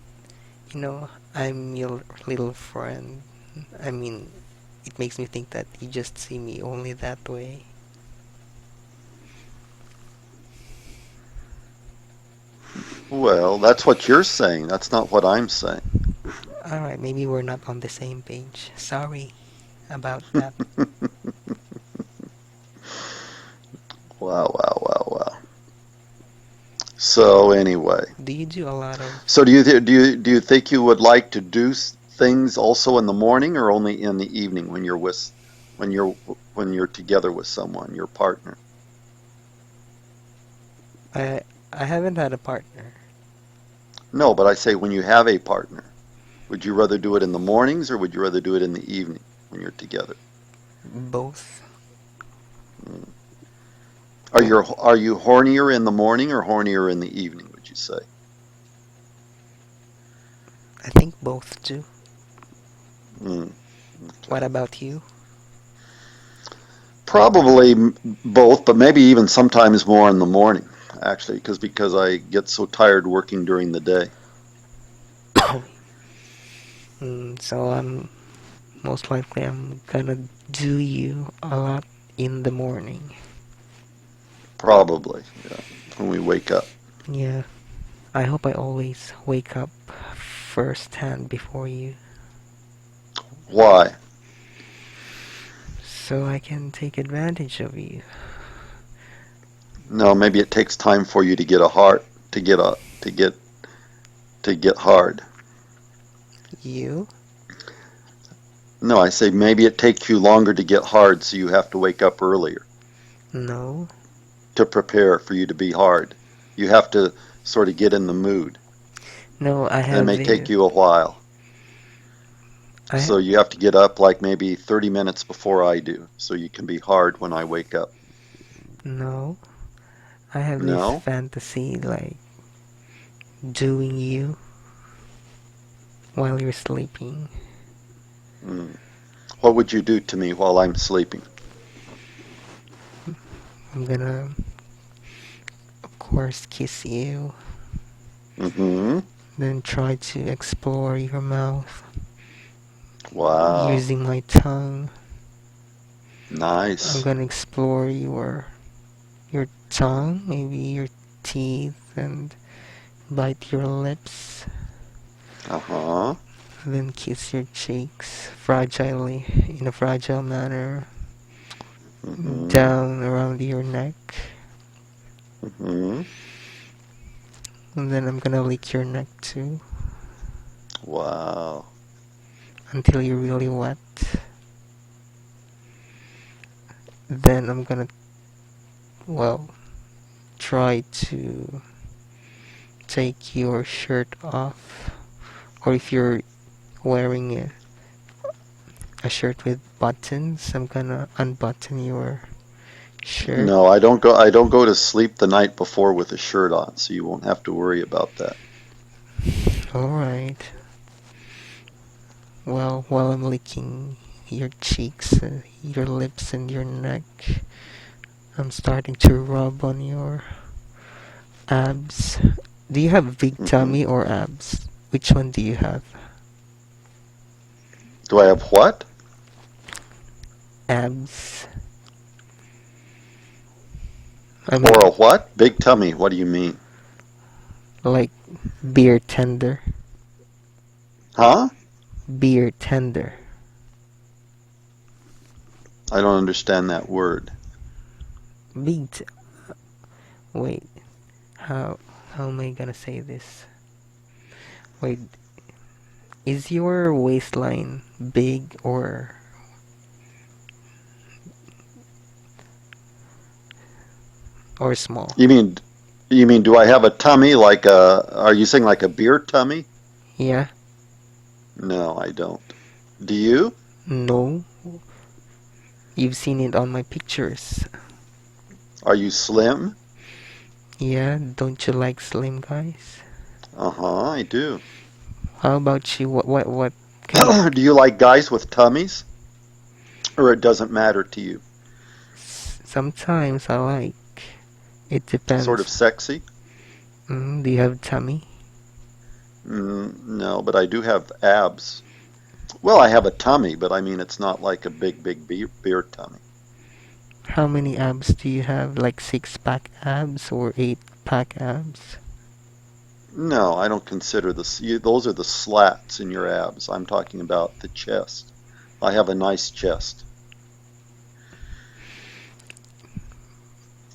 you know, I'm your little friend. I mean, it makes me think that you just see me only that way. Well, that's what you're saying. That's not what I'm saying. Alright, maybe we're not on the same page. Sorry about that. Wow, wow, wow, wow. So anyway, Do you do a lot of... so do you think you would like to do things also in the morning or only in the evening when you're with when you're when you're together with someone, your partner? I I haven't had a partner. No, but I say when you have a partner, would you rather do it in the mornings or would you rather do it in the evening when you're together? Both. Mm. Are you hornier in the morning or hornier in the evening, would you say? I think both too. Mm, What okay. about you? Probably both, but maybe even sometimes more in the morning, actually, because I get so tired working during the day. So most likely I'm gonna do you a lot in the morning. Probably, yeah, when we wake up. Yeah. I hope I always wake up firsthand before you, Why? so I can take advantage of you. No, maybe it takes time for you to get a heart to get hard. You? No, I say maybe it takes you longer to get hard, so you have to wake up earlier No. to prepare for you to be hard. You have to sort of get in the mood, No, I and it have may the... take you a while. I So you have to get up like maybe 30 minutes before I do, so you can be hard when I wake up. no. I have this No? fantasy like doing you while you're sleeping. Mm. What would you do to me while I'm sleeping? I'm gonna, of course, kiss you, Mm-hmm. then try to explore your mouth. Wow. Using my tongue, I'm Nice. gonna explore your tongue, maybe your teeth, and bite your lips, Uh-huh. then kiss your cheeks fragilely, in a fragile manner, Mm-hmm. down around your neck, Mm-hmm. and then I'm gonna lick your neck too, Wow. until you're really wet. Then I'm gonna, well, try to take your shirt off, or if you're wearing a shirt with buttons, I'm gonna unbutton your shirt. No, I don't go to sleep the night before with a shirt on, so you won't have to worry about that. Alright. Well, while I'm licking your cheeks, your lips, and your neck, I'm starting to rub on your abs. Do you have big Hmm. tummy or abs? Which one do you have? Do I have what? Abs. I Or mean, a what? Big tummy. What do you mean? like beer tender. Huh? Beer tender. I don't understand that word. Big. Wait. How how am I gonna say this? Wait. Is your waistline big or small? You mean you mean do I have a tummy like a are you saying like a beer tummy? Yeah. No, I don't. Do you? No. You've seen it on my pictures. Are you slim? Yeah. Don't you like slim guys? Uh-huh, I do. How about you? What kind of? Do you like guys with tummies? Or it doesn't matter to you? Sometimes I like. It Sort of depends. sexy? Do you have tummy? No, but I do have abs. Well, I have a tummy, but I mean it's not like a big beer tummy. How many abs do you have? Like six pack abs or eight pack abs? No, I don't consider those are the slats in your abs. I'm talking about the chest. I have a nice chest.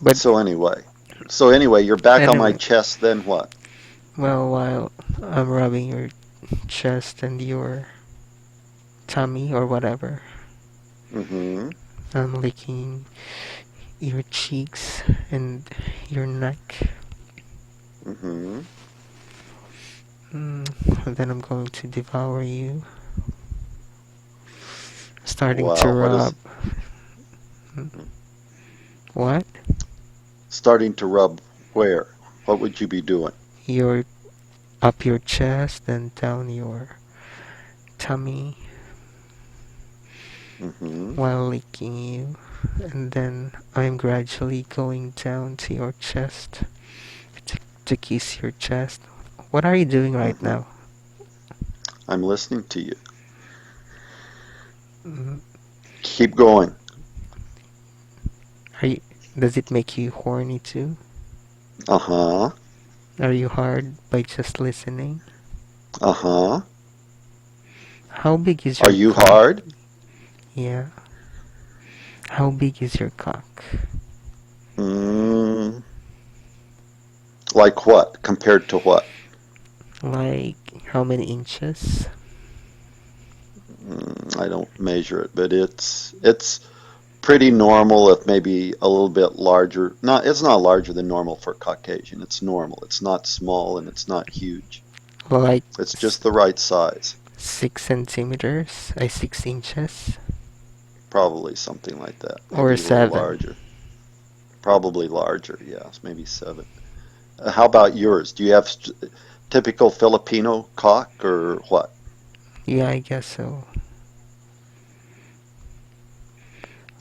But So anyway, you're back on my anyway, chest, then what? well, while I'm rubbing your chest and your tummy or whatever, Mm-hmm. I'm licking your cheeks and your neck. Mm-hmm. And then I'm going to devour you, starting to Wow, what is rub. What? starting to rub where? What would you be doing? Your up your chest and down your tummy Mm-hmm. while licking you, and then I'm gradually going down to your chest to kiss your chest. What are you doing right Mm-hmm. now? I'm listening to you. Mm, Keep going. Are you? Does it make you horny too? Uh-huh. Are you hard by just listening? Uh-huh. How big is Are your you cock? hard? Yeah. How big is your cock? Mm, like what? Compared to what? Like how many inches? I don't measure it, but it's pretty normal if maybe a little bit larger. Not it's not larger than normal for Caucasian. It's normal. It's not small and it's not huge. Like It's just the right size. 6 centimeters? 6 inches? Probably something like that. Or Maybe a little 7? larger. Probably larger, yes, maybe 7. How about yours? Do you have typical Filipino cock or what? Yeah, I guess so.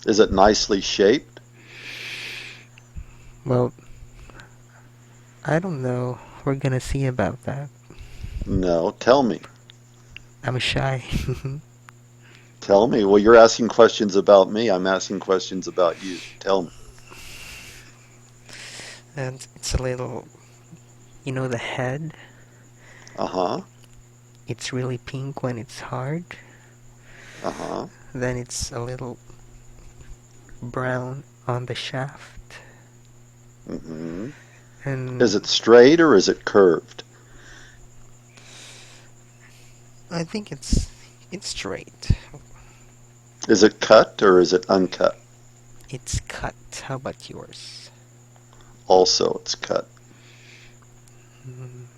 Is it nicely shaped? Well, I don't know. We're gonna see about that. No, tell me. I'm shy. Tell me. Well, you're asking questions about me. I'm asking questions about you. Tell me. And it's a little, the head. Uh-huh. It's really pink when it's hard. Uh-huh. Then it's a little brown on the shaft. Mm-hmm. Is And it straight or is it curved? I think it's straight. Is it cut or is it uncut? It's cut. How about yours? Also, it's cut. Mm,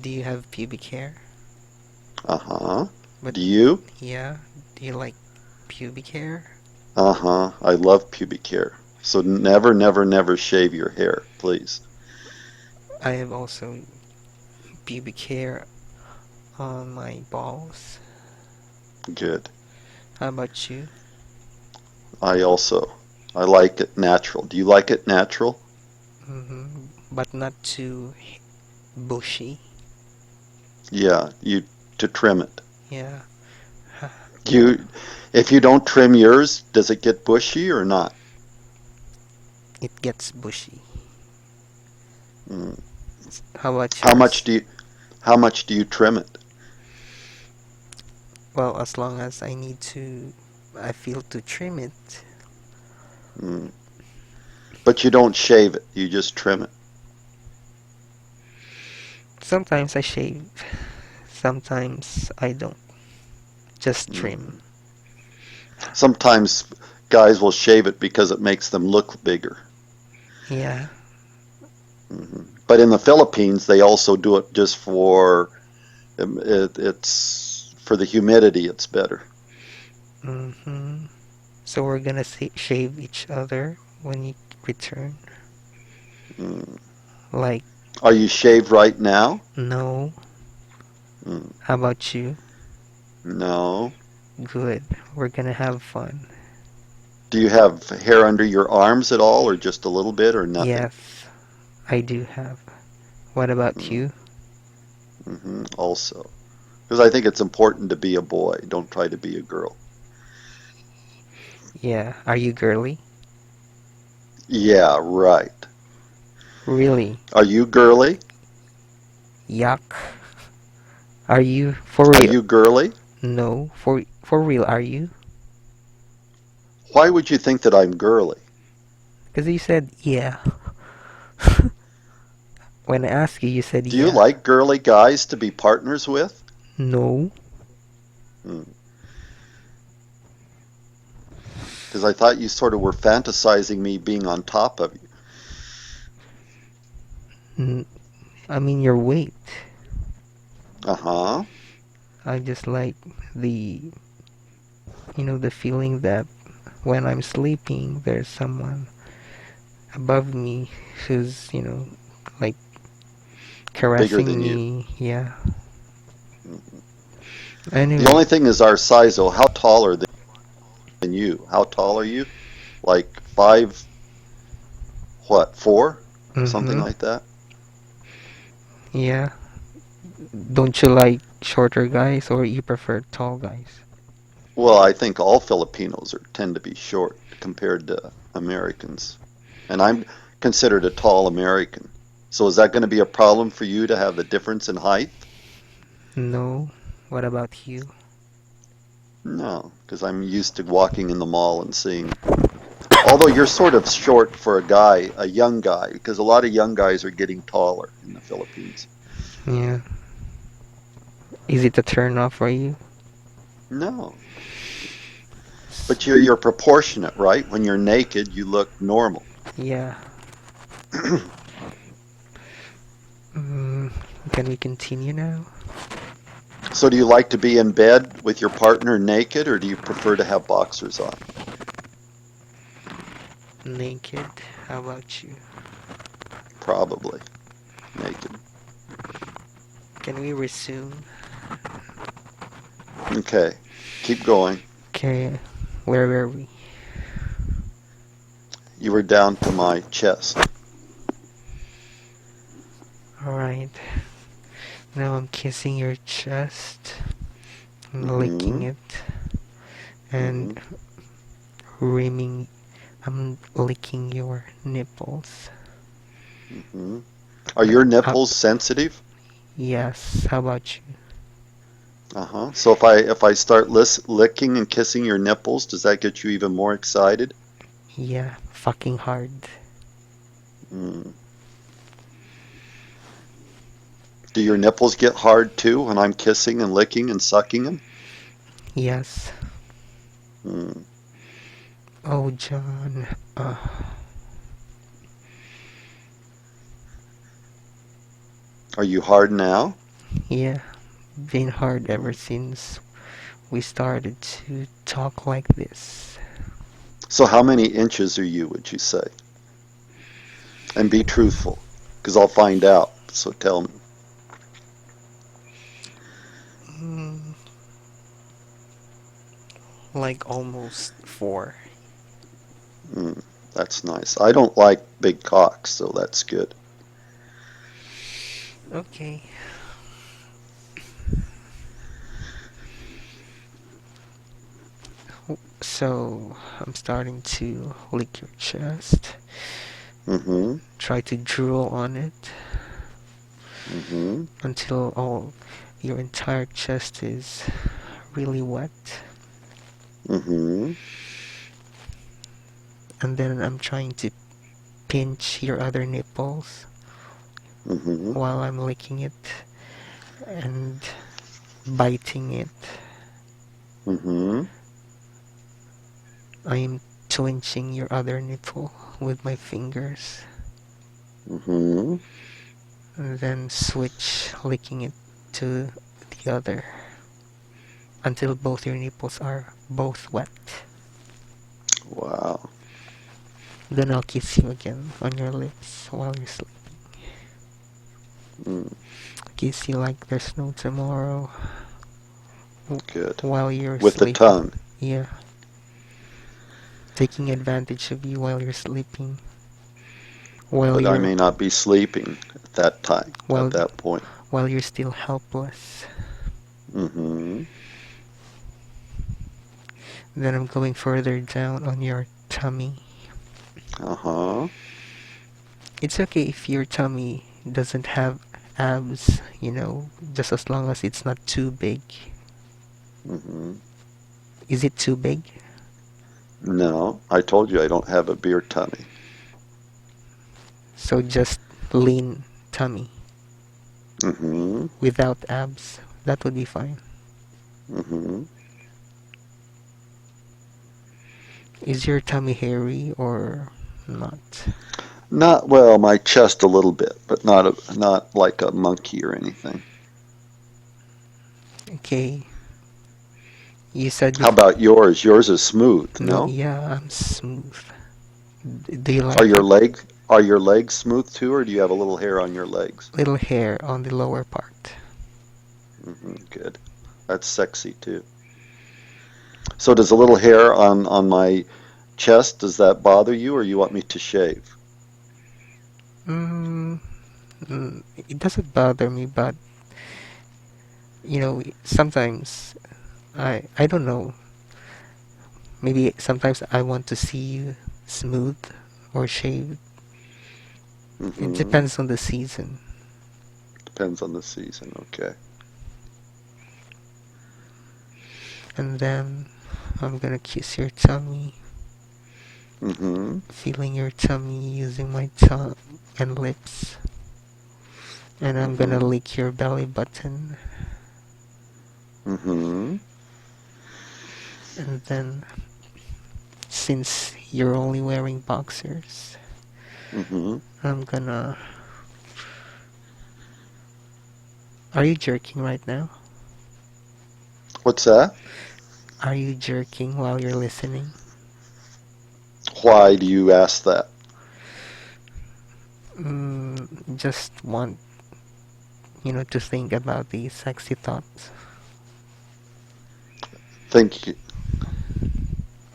do you have pubic hair? Uh-huh. But Do you? yeah, do you like pubic hair? Uh-huh. I love pubic hair. So never, never, never shave your hair, please. I have also pubic hair on my balls. Good. How about you? I also. I like it natural. Do you like it natural? But not too bushy. Yeah, you to trim it. Yeah, You, if you don't trim yours, does it get bushy or not? it gets bushy. Mm. How about How much yours? do you, how much do you trim it? Well, as long as I feel to trim it. Mm. But you don't shave it. You just trim it. Sometimes I shave, sometimes I don't. Just trim. Mm. Sometimes guys will shave it because it makes them look bigger. Yeah. But in the Philippines, they also do it just for it's for the humidity. It's better. hmm So we're gonna shave each other when you return. Mm. Like, Are you shaved right now? no. Mm. How about you? No. Good. We're gonna have fun. Do you have hair under your arms at all, or just a little bit, or nothing? Yes, I do have. What about Mm. you? Also, because I think it's important to be a boy. Don't try to be a girl. Yeah. Are you girly? Yeah, right. Really? Are you girly? Yuck. Are you for Are real? you girly? No, for real, are you? Why would you think that I'm girly? Because you said yeah. When I asked you, you said Do you yeah. like girly guys to be partners with? No. Because I thought you sort of were fantasizing me being on top of you. I mean your weight. Uh-huh. I just like the, the feeling that when I'm sleeping, there's someone above me who's, like Bigger caressing than you. me. Yeah. The Anyway. only thing is our size, though. How taller than you? How tall are you? Like five, what, four? Something Mm-hmm. like that? Yeah. Don't you like shorter guys or you prefer tall guys? Well, I think all Filipinos tend to be short compared to Americans. And I'm considered a tall American. So is that going to be a problem for you to have the difference in height? No. What about you? No, because I'm used to walking in the mall and seeing. Although you're sort of short for a guy, a young guy, because a lot of young guys are getting taller in the Philippines. Yeah. Is it a turn off for you? No, but you're proportionate, right? When you're naked, you look normal. Yeah. Mm, can we continue now? So do you like to be in bed with your partner naked, or do you prefer to have boxers on? Naked. How about you? Probably naked. Can we resume? Okay, keep going. Okay. Where were we? You were down to my chest. Alright. Now I'm kissing your chest and licking Mm-hmm. it. and Mm-hmm. rimming, I'm licking your nipples. Mm-hmm. Are your How, nipples sensitive? yes, how about you? Uh-huh. So if I start licking and kissing your nipples, does that get you even more excited? Yeah, fucking hard. Mm. Do your nipples get hard too when I'm kissing and licking and sucking them? Yes. Mm. Oh, John. Are you hard now? Yeah, been hard ever Mm. since we started to talk like this. So how many inches are you, would you say? And be truthful, because I'll find out. So tell me. Mm, like almost four. Mm. That's nice. I don't like big cocks, so that's good. Okay, so I'm starting to lick your chest, Mm-hmm. try to drool on it Mm-hmm. until all your entire chest is really wet. Mm-hmm. And then I'm trying to pinch your other nipples Mm-hmm. while I'm licking it and biting it. Mm-hmm. I'm twinching your other nipple with my fingers Mm-hmm. and then switch licking it to the other until both your nipples are both wet. Wow. Then I'll kiss you again on your lips while you're sleeping. Mm. Kiss you like there's no tomorrow Good. while you're With the sleeping. tongue. Yeah, taking advantage of you while you're sleeping. While But I you're may not be sleeping at that time, at while that point. while you're still helpless. Mm-hmm. Then I'm going further down on your tummy. Uh-huh. It's okay if your tummy doesn't have abs, just as long as it's not too big. Mm-hmm. Is it too big? No, I told you I don't have a beer tummy. So just lean tummy Mm-hmm. without abs. That would be fine. Mm-hmm. Is your tummy hairy or not? Not well, my chest a little bit, but not like a monkey or anything. Okay. You said you How about yours? Yours is smooth, no, no? yeah, I'm smooth. Do you Are like your it? legs are your legs smooth too, or do you have a little hair on your legs? Little hair on the lower part. Good. That's sexy too. So does a little hair on my chest, does that bother you, or you want me to shave? Mm, it doesn't bother me, but sometimes I don't know. Maybe sometimes I want to see you smooth or shaved. It Mm-hmm. depends on the season. Depends on the season. Okay. And then I'm gonna kiss your tummy, Mm-hmm. feeling your tummy using my tongue and lips. And I'm gonna Mm-hmm. lick your belly button. Mm-hmm. And then, since you're only wearing boxers, Mm-hmm. I'm gonna. Are you jerking right now? What's that? Are you jerking while you're listening? Why do you ask that? Just want, to think about these sexy thoughts. Think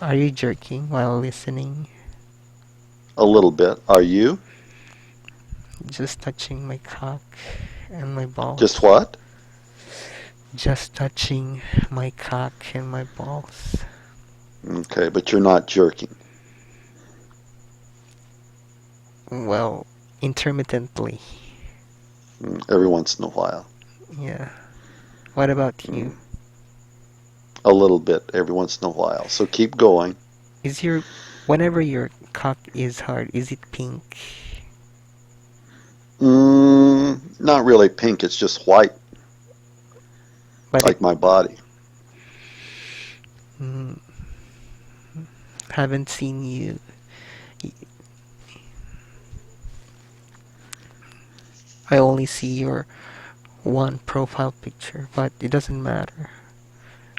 Are you jerking while listening? a little bit. Are you? Just touching my cock and my Just balls. what? Just touching my cock and my balls. Okay, but you're not jerking. Well, intermittently. Every once in a while. Yeah. What about you? Mm, a little bit every once in a while. So keep going. Is your whenever your cock is hard, is it pink? Not really pink, it's just white, But it like my body. mm, haven't seen you. I only see your one profile picture, but it doesn't matter.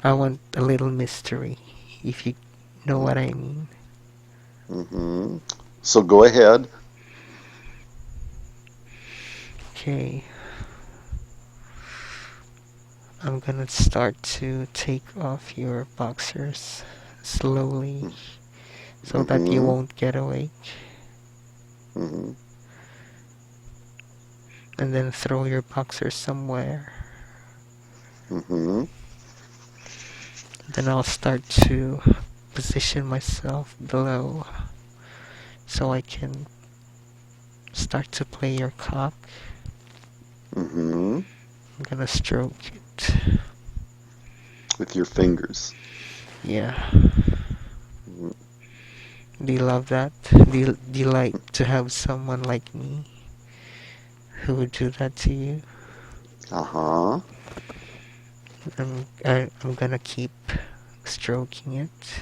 I want a little mystery, if you know what I mean. hmm So go ahead. Okay, I'm gonna start to take off your boxers slowly so that you hmm won't get awake, hmm and then throw your boxers somewhere. hmm Then I'll start to position myself below so I can start to play your cock. hmm I'm gonna stroke it. With your fingers. Yeah. Mm-hmm. Do you love that? Do you like to have someone like me who would do that to you? Uh-huh. I'm gonna keep stroking it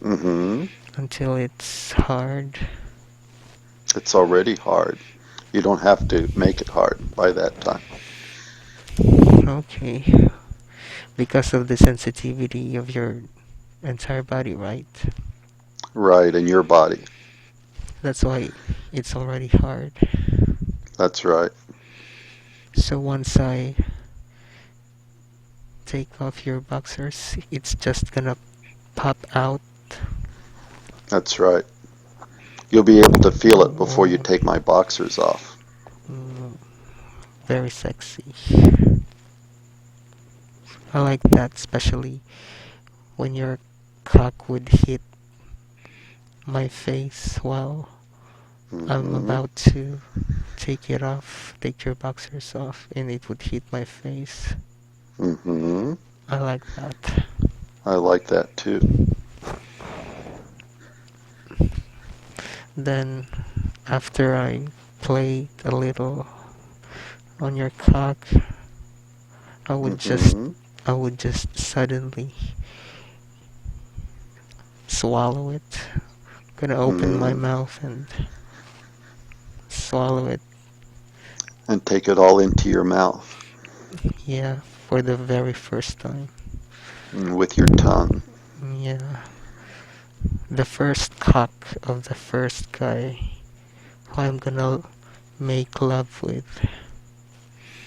hmm until it's hard. It's already hard. You don't have to make it hard by that time. Okay. Because of the sensitivity of your entire body, right? Right, in your body. That's why it's already hard. That's right. So once I take off your boxers, it's just gonna pop out. That's right. You'll be able to feel it before you Oh, take my boxers off. mm, very sexy. I like that, especially when your cock would hit my face while I'm hmm about to take your boxers off, and it would hit my face. hmm I like that. I like that too. Then, after I played a little on your cock, I would just hmm I would just suddenly swallow it. Gonna open my hmm mouth and swallow it. And take it all into your mouth Yeah, for the very first time. with your tongue. Yeah, the first cock of the first guy who I'm gonna make love with.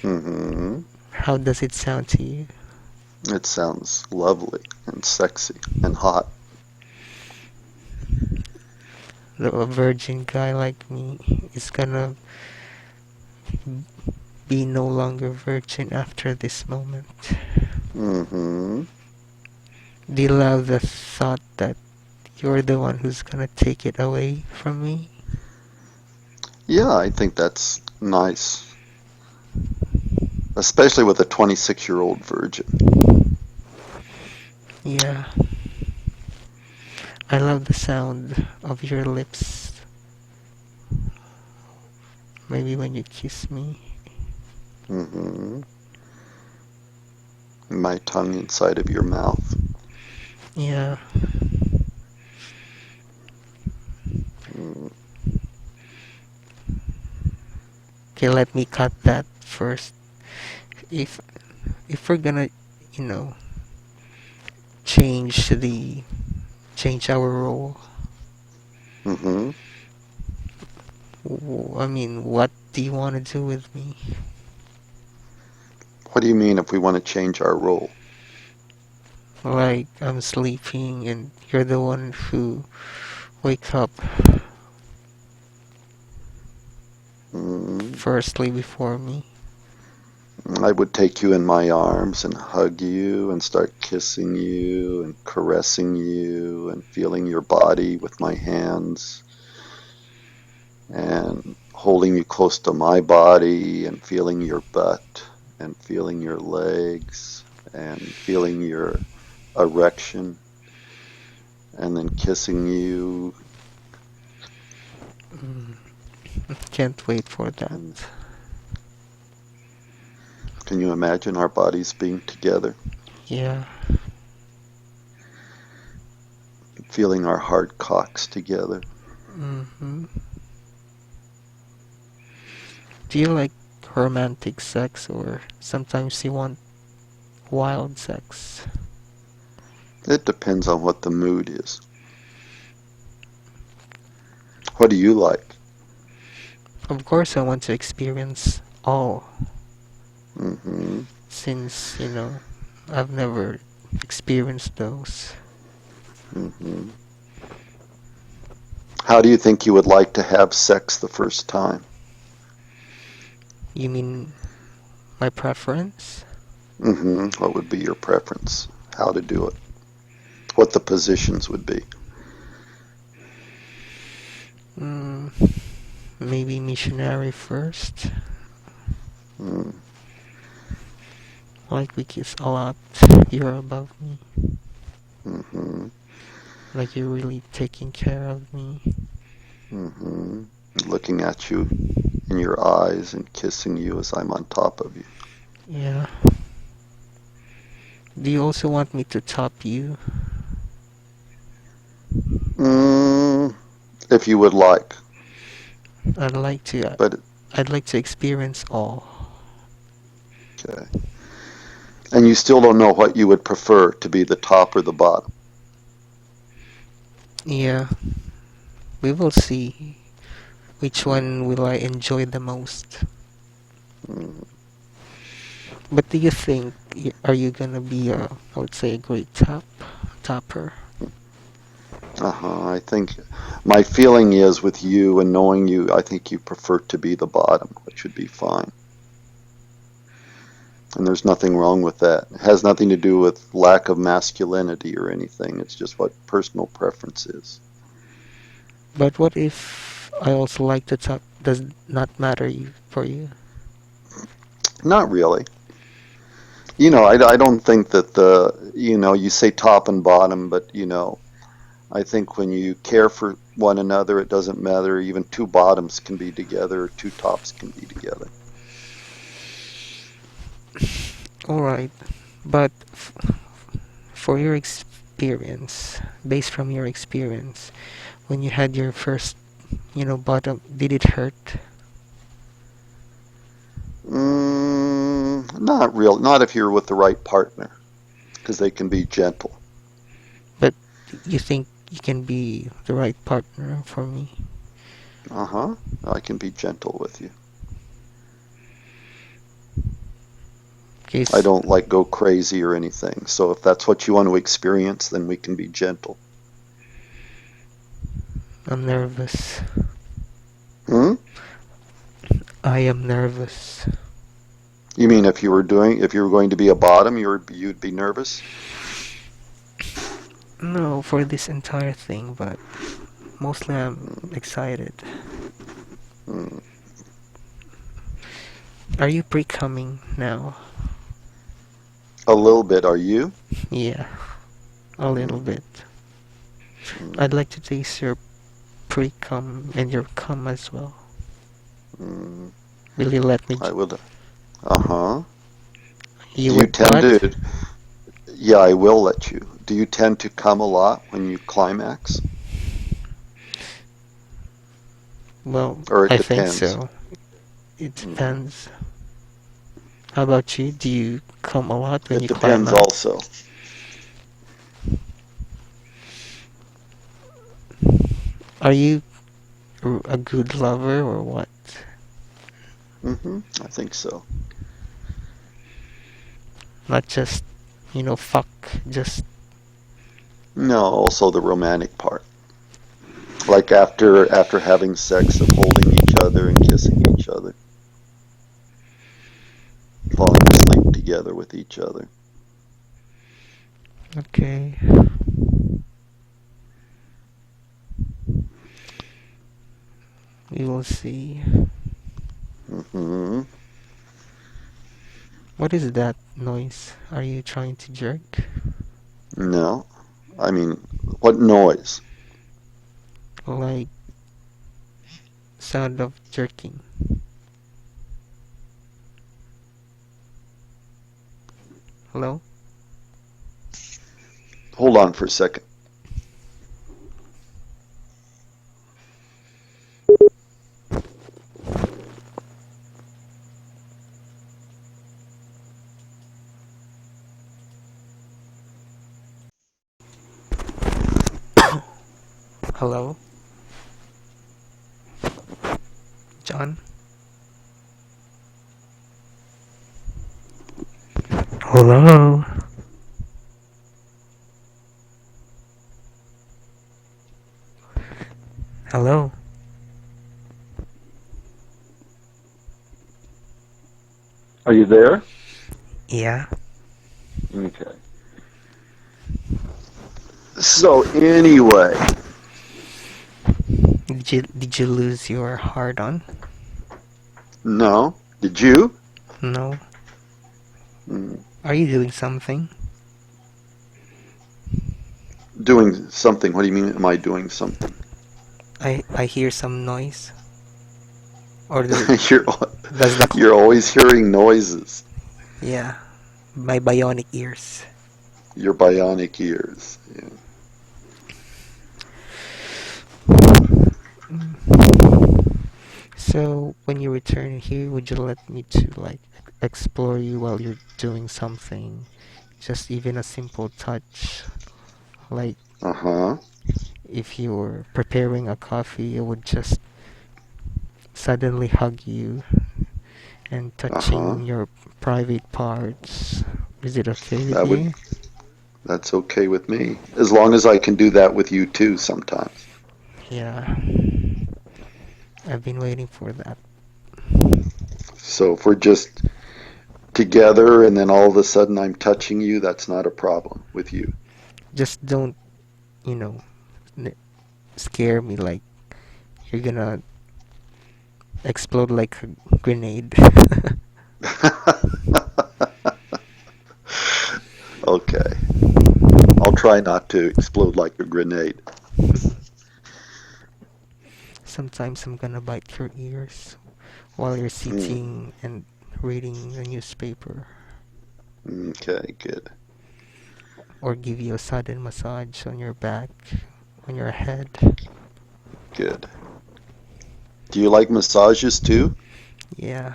hmm How does it sound to you? It sounds lovely and sexy and hot. A virgin guy like me is gonna be no longer virgin after this moment. hmm Do you love the thought that you're the one who's gonna take it away from me? Yeah, I think that's nice, especially with a 26-year-old virgin. Yeah, I love the sound of your lips. Maybe when you kiss me. hmm My tongue inside of your mouth. Yeah, Mm, okay, let me cut that first. If if we're gonna, you know, change the change our role, Mm-hmm. I mean, what do you want to do with me? What do you mean if we want to change our role? Like I'm sleeping and you're the one who wake up Mm, firstly before me. I would take you in my arms and hug you and start kissing you and caressing you and feeling your body with my hands and holding you close to my body and feeling your butt and feeling your legs and feeling your erection and then kissing you. Mm, can't wait for that. And can you imagine our bodies being together, Yeah. feeling our hard cocks together? Hmm. Do you like romantic sex or sometimes you want wild sex? It depends on what the mood is. What do you like? Of course, I want to experience all Hmm. since, I've never experienced those. Hmm. How do you think you would like to have sex the first time? You mean my preference? What would be your preference? How to do it? What the positions would be? Mm, maybe missionary first. Mm-hmm. Like we kiss a lot. You're above me. Mm-hmm. Like you're really taking care of me. Mm-hmm. Looking at you in your eyes and kissing you as I'm on top of you. Yeah. Do you also want me to top you? Mm, if you would like, I'd like to. but I'd like to experience all. okay. And you still don't know what you would prefer to be the top or the bottom. Yeah. We will see which Mm, one will I enjoy the most. mm. But do you think are you gonna be I would say a great topper? Uh-huh. I think my feeling is with you and knowing you, I think you prefer to be the bottom, which would be fine. And there's nothing wrong with that. It has nothing to do with lack of masculinity or anything. It's just what personal preference is. But what if I also like the top? Does not matter for you? Not really. I don't think that you say top and bottom, but, I think when you care for one another, it doesn't matter. Even two bottoms can be together, or two tops can be together. All right, but for your experience, based from your experience, when you had your first, bottom, did it hurt? Not real. Not if you're with the right partner, because they can be gentle. But you think you can be the right partner for me? Uh-huh. I can be gentle with you. I Cause don't like go crazy or anything. So if that's what you want to experience, then we can be gentle. I'm nervous. Hmm? I am nervous. You mean if you were going to be a bottom, you'd be nervous? No, for this entire thing, but mostly I'm Mm, excited. mm. Are you pre-coming now? A little bit, are you? Yeah, a little Mm, bit. I'd mm, like to taste your pre-cum and your cum as well. mm. Will you let me? I would. Uh-huh. You Do you would tend what? to? Yeah, I will let you. Do you tend to come a lot when you climax? Well, Or it I think depends? so. It Mm. depends. How about you? Do you cum a lot when It you depends climax? also. Are you a good lover or what? I think so. Not just, fuck. Just No, also the romantic part. Like after having sex of holding each other and kissing each other. falling asleep together with each other. Okay. We will see. Hmm. What is that noise? Are you trying to jerk? No, I mean, what noise? Like sound of jerking. Hello? Hold on for a second. Hello? John? Hello? Hello? Are you there? Yeah? Okay. So anyway, Did you lose your heart on? no. Did you? No. Mm. Are you doing something? Doing something. What do you mean? Am I doing something? I hear some noise. Or you're does the you're always hearing noises. yeah, my bionic ears. Your bionic ears. Yeah. So when you return here, would you let me to like explore you while you're doing something? Just even a simple touch, like Uh huh. if you're preparing a coffee, I would just suddenly hug you and Uh huh. touching your private parts. Is it okay with That would. you? That's okay with me. As long as I can do that with you too. Sometimes. Yeah, I've been waiting for that. So if we're just together and then all of a sudden I'm touching you, that's not a problem with you. Just don't, you know, n- scare me like you're gonna explode like a grenade. Okay. I'll try not to explode like a grenade. Sometimes I'm gonna bite your ears while you're Mm, sitting and reading the newspaper, okay, good. or give you a sudden massage on your back, on your head. Good. Do you like massages too? Yeah,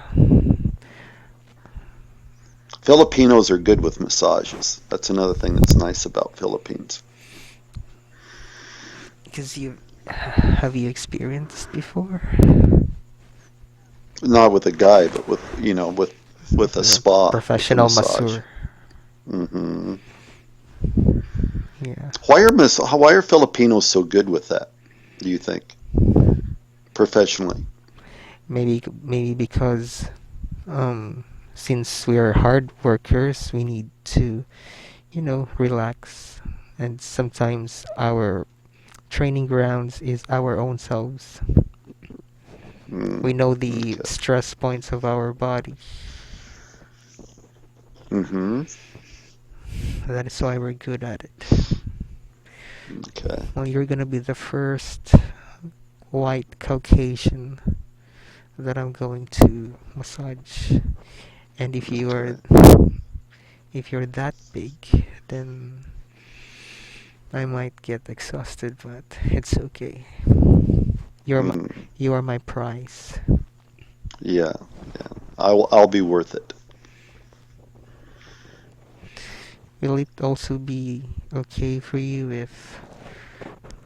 Filipinos are good with massages. That's another thing that's nice about Philippines. because you have you experienced this before? Not with a guy, but with a The spa, with a professional massage. masseur. Hmm. Yeah, Why are Filipinos so good with that? Do you think professionally? maybe because um since we are hard workers, we need to relax, and sometimes our training grounds is our own selves. Mm, We know the okay. stress points of our body. Hmm. That is why we're good at it. Okay. Well, you're gonna be the first white Caucasian that I'm going to massage. And Okay. if you're that big, then I might get exhausted, but it's okay. You're my, Mm, you are my prize. yeah. Yeah. I'll be worth it. Will it also be okay for you if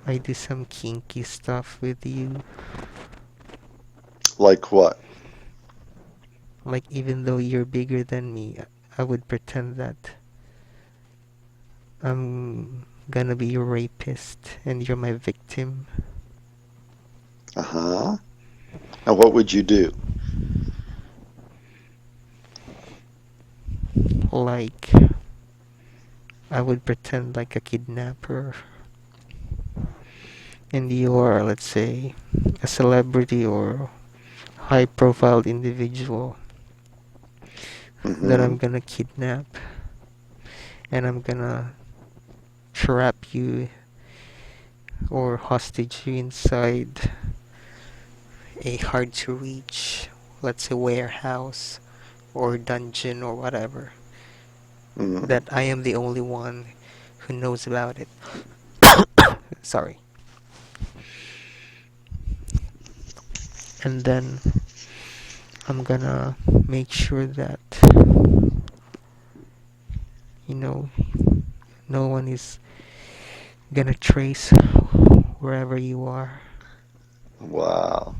I do some kinky stuff with you? Like what? Like, even though you're bigger than me, I would pretend that I'm gonna be your rapist and you're my victim. Uh-huh. And what would you do? like I would pretend like a kidnapper, and you are, let's say, a celebrity or high profile individual that Mm-hmm. I'm gonna kidnap, and I'm gonna trap you or hostage you inside a hard to reach, let's say, warehouse or dungeon or whatever, Mm-hmm. that I am the only one who knows about it. Sorry. And then I'm gonna make sure that, you know, no one is gonna trace wherever you are. Wow.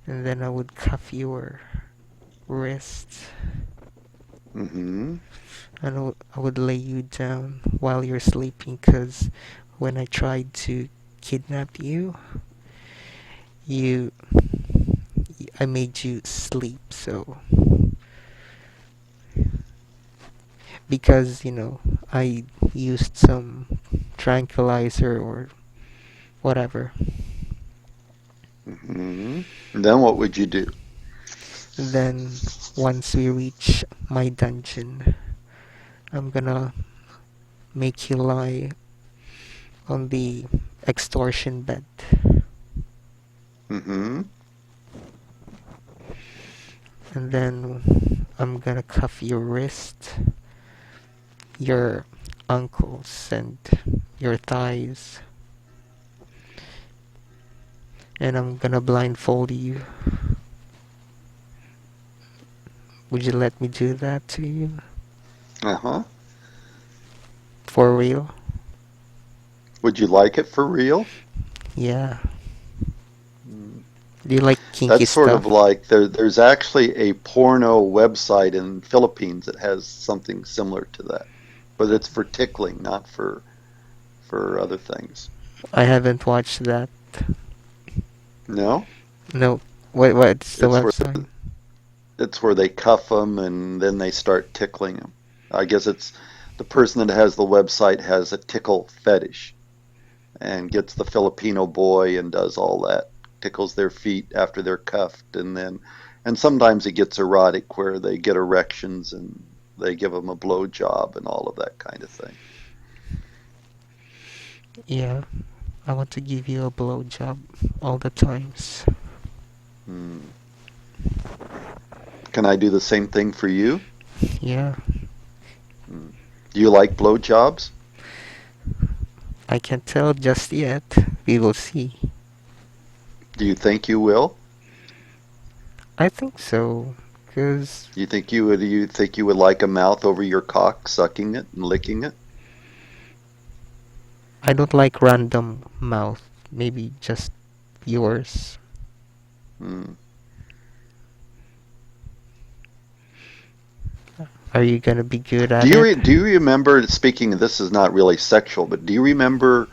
And then I would cuff your wrists, Mm-hmm. and I would lay you down while you're sleeping, because when I tried to kidnap you, you I made you sleep. So because I used some tranquilizer or whatever. Mm-hmm. Then what would you do? Then once we reach my dungeon, I'm gonna make you lie on the extortion bed, Mm-hmm. and then I'm gonna cuff your wrist, your ankles, and your thighs, and I'm gonna blindfold you. Would you let me do that to you? Uh-huh. For real? Would you like it for real? Yeah. Mm. Do you like kinky That's sort of stuff? like there's actually a porno website in Philippines that has something similar to that. But it's for tickling, not for other things. I haven't watched that. No? No. What's the It's where website? it's where they cuff them and then they start tickling them. I guess it's the person that has the website has a tickle fetish and gets the Filipino boy and does all that, tickles their feet after they're cuffed, and sometimes it gets erotic where they get erections and they give them a blow job and all of that kind of thing. Yeah. I want to give you a blowjob all the times. Hmm. Can I do the same thing for you? Yeah. Hmm. Do you like blow jobs? I can't tell just yet. We will see. Do you think you will? I think so. Because You think you would like a mouth over your cock, sucking it and licking it? I don't like random mouth. Maybe just yours. Hmm. Are you gonna be good at it? Do you remember, speaking of, this is not really sexual, but do you remember,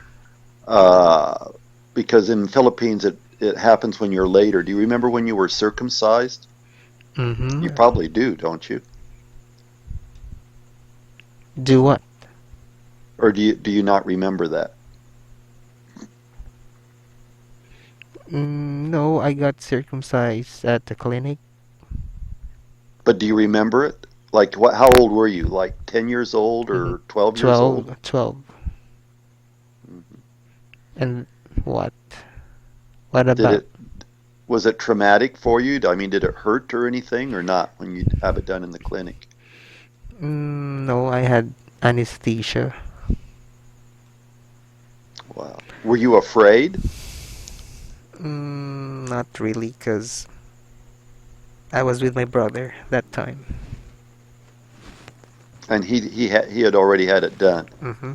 uh, because in Philippines it happens when you're later. Do you remember when you were circumcised? You Mm-hmm. probably do, don't you? Do what? Or do you not remember that? No, I got circumcised at the clinic. But do you remember it? Like what? How old were you? Like 10 years old Mm-hmm. or 12 years old? 12. 12. Mhm. And what? What Did about? it Was it traumatic for you? I mean, did it hurt or anything or not when you have it done in the clinic? No, I had anesthesia. Wow. Were you afraid? Not really, because I was with my brother that time. And he had already had it done. Mm-hmm.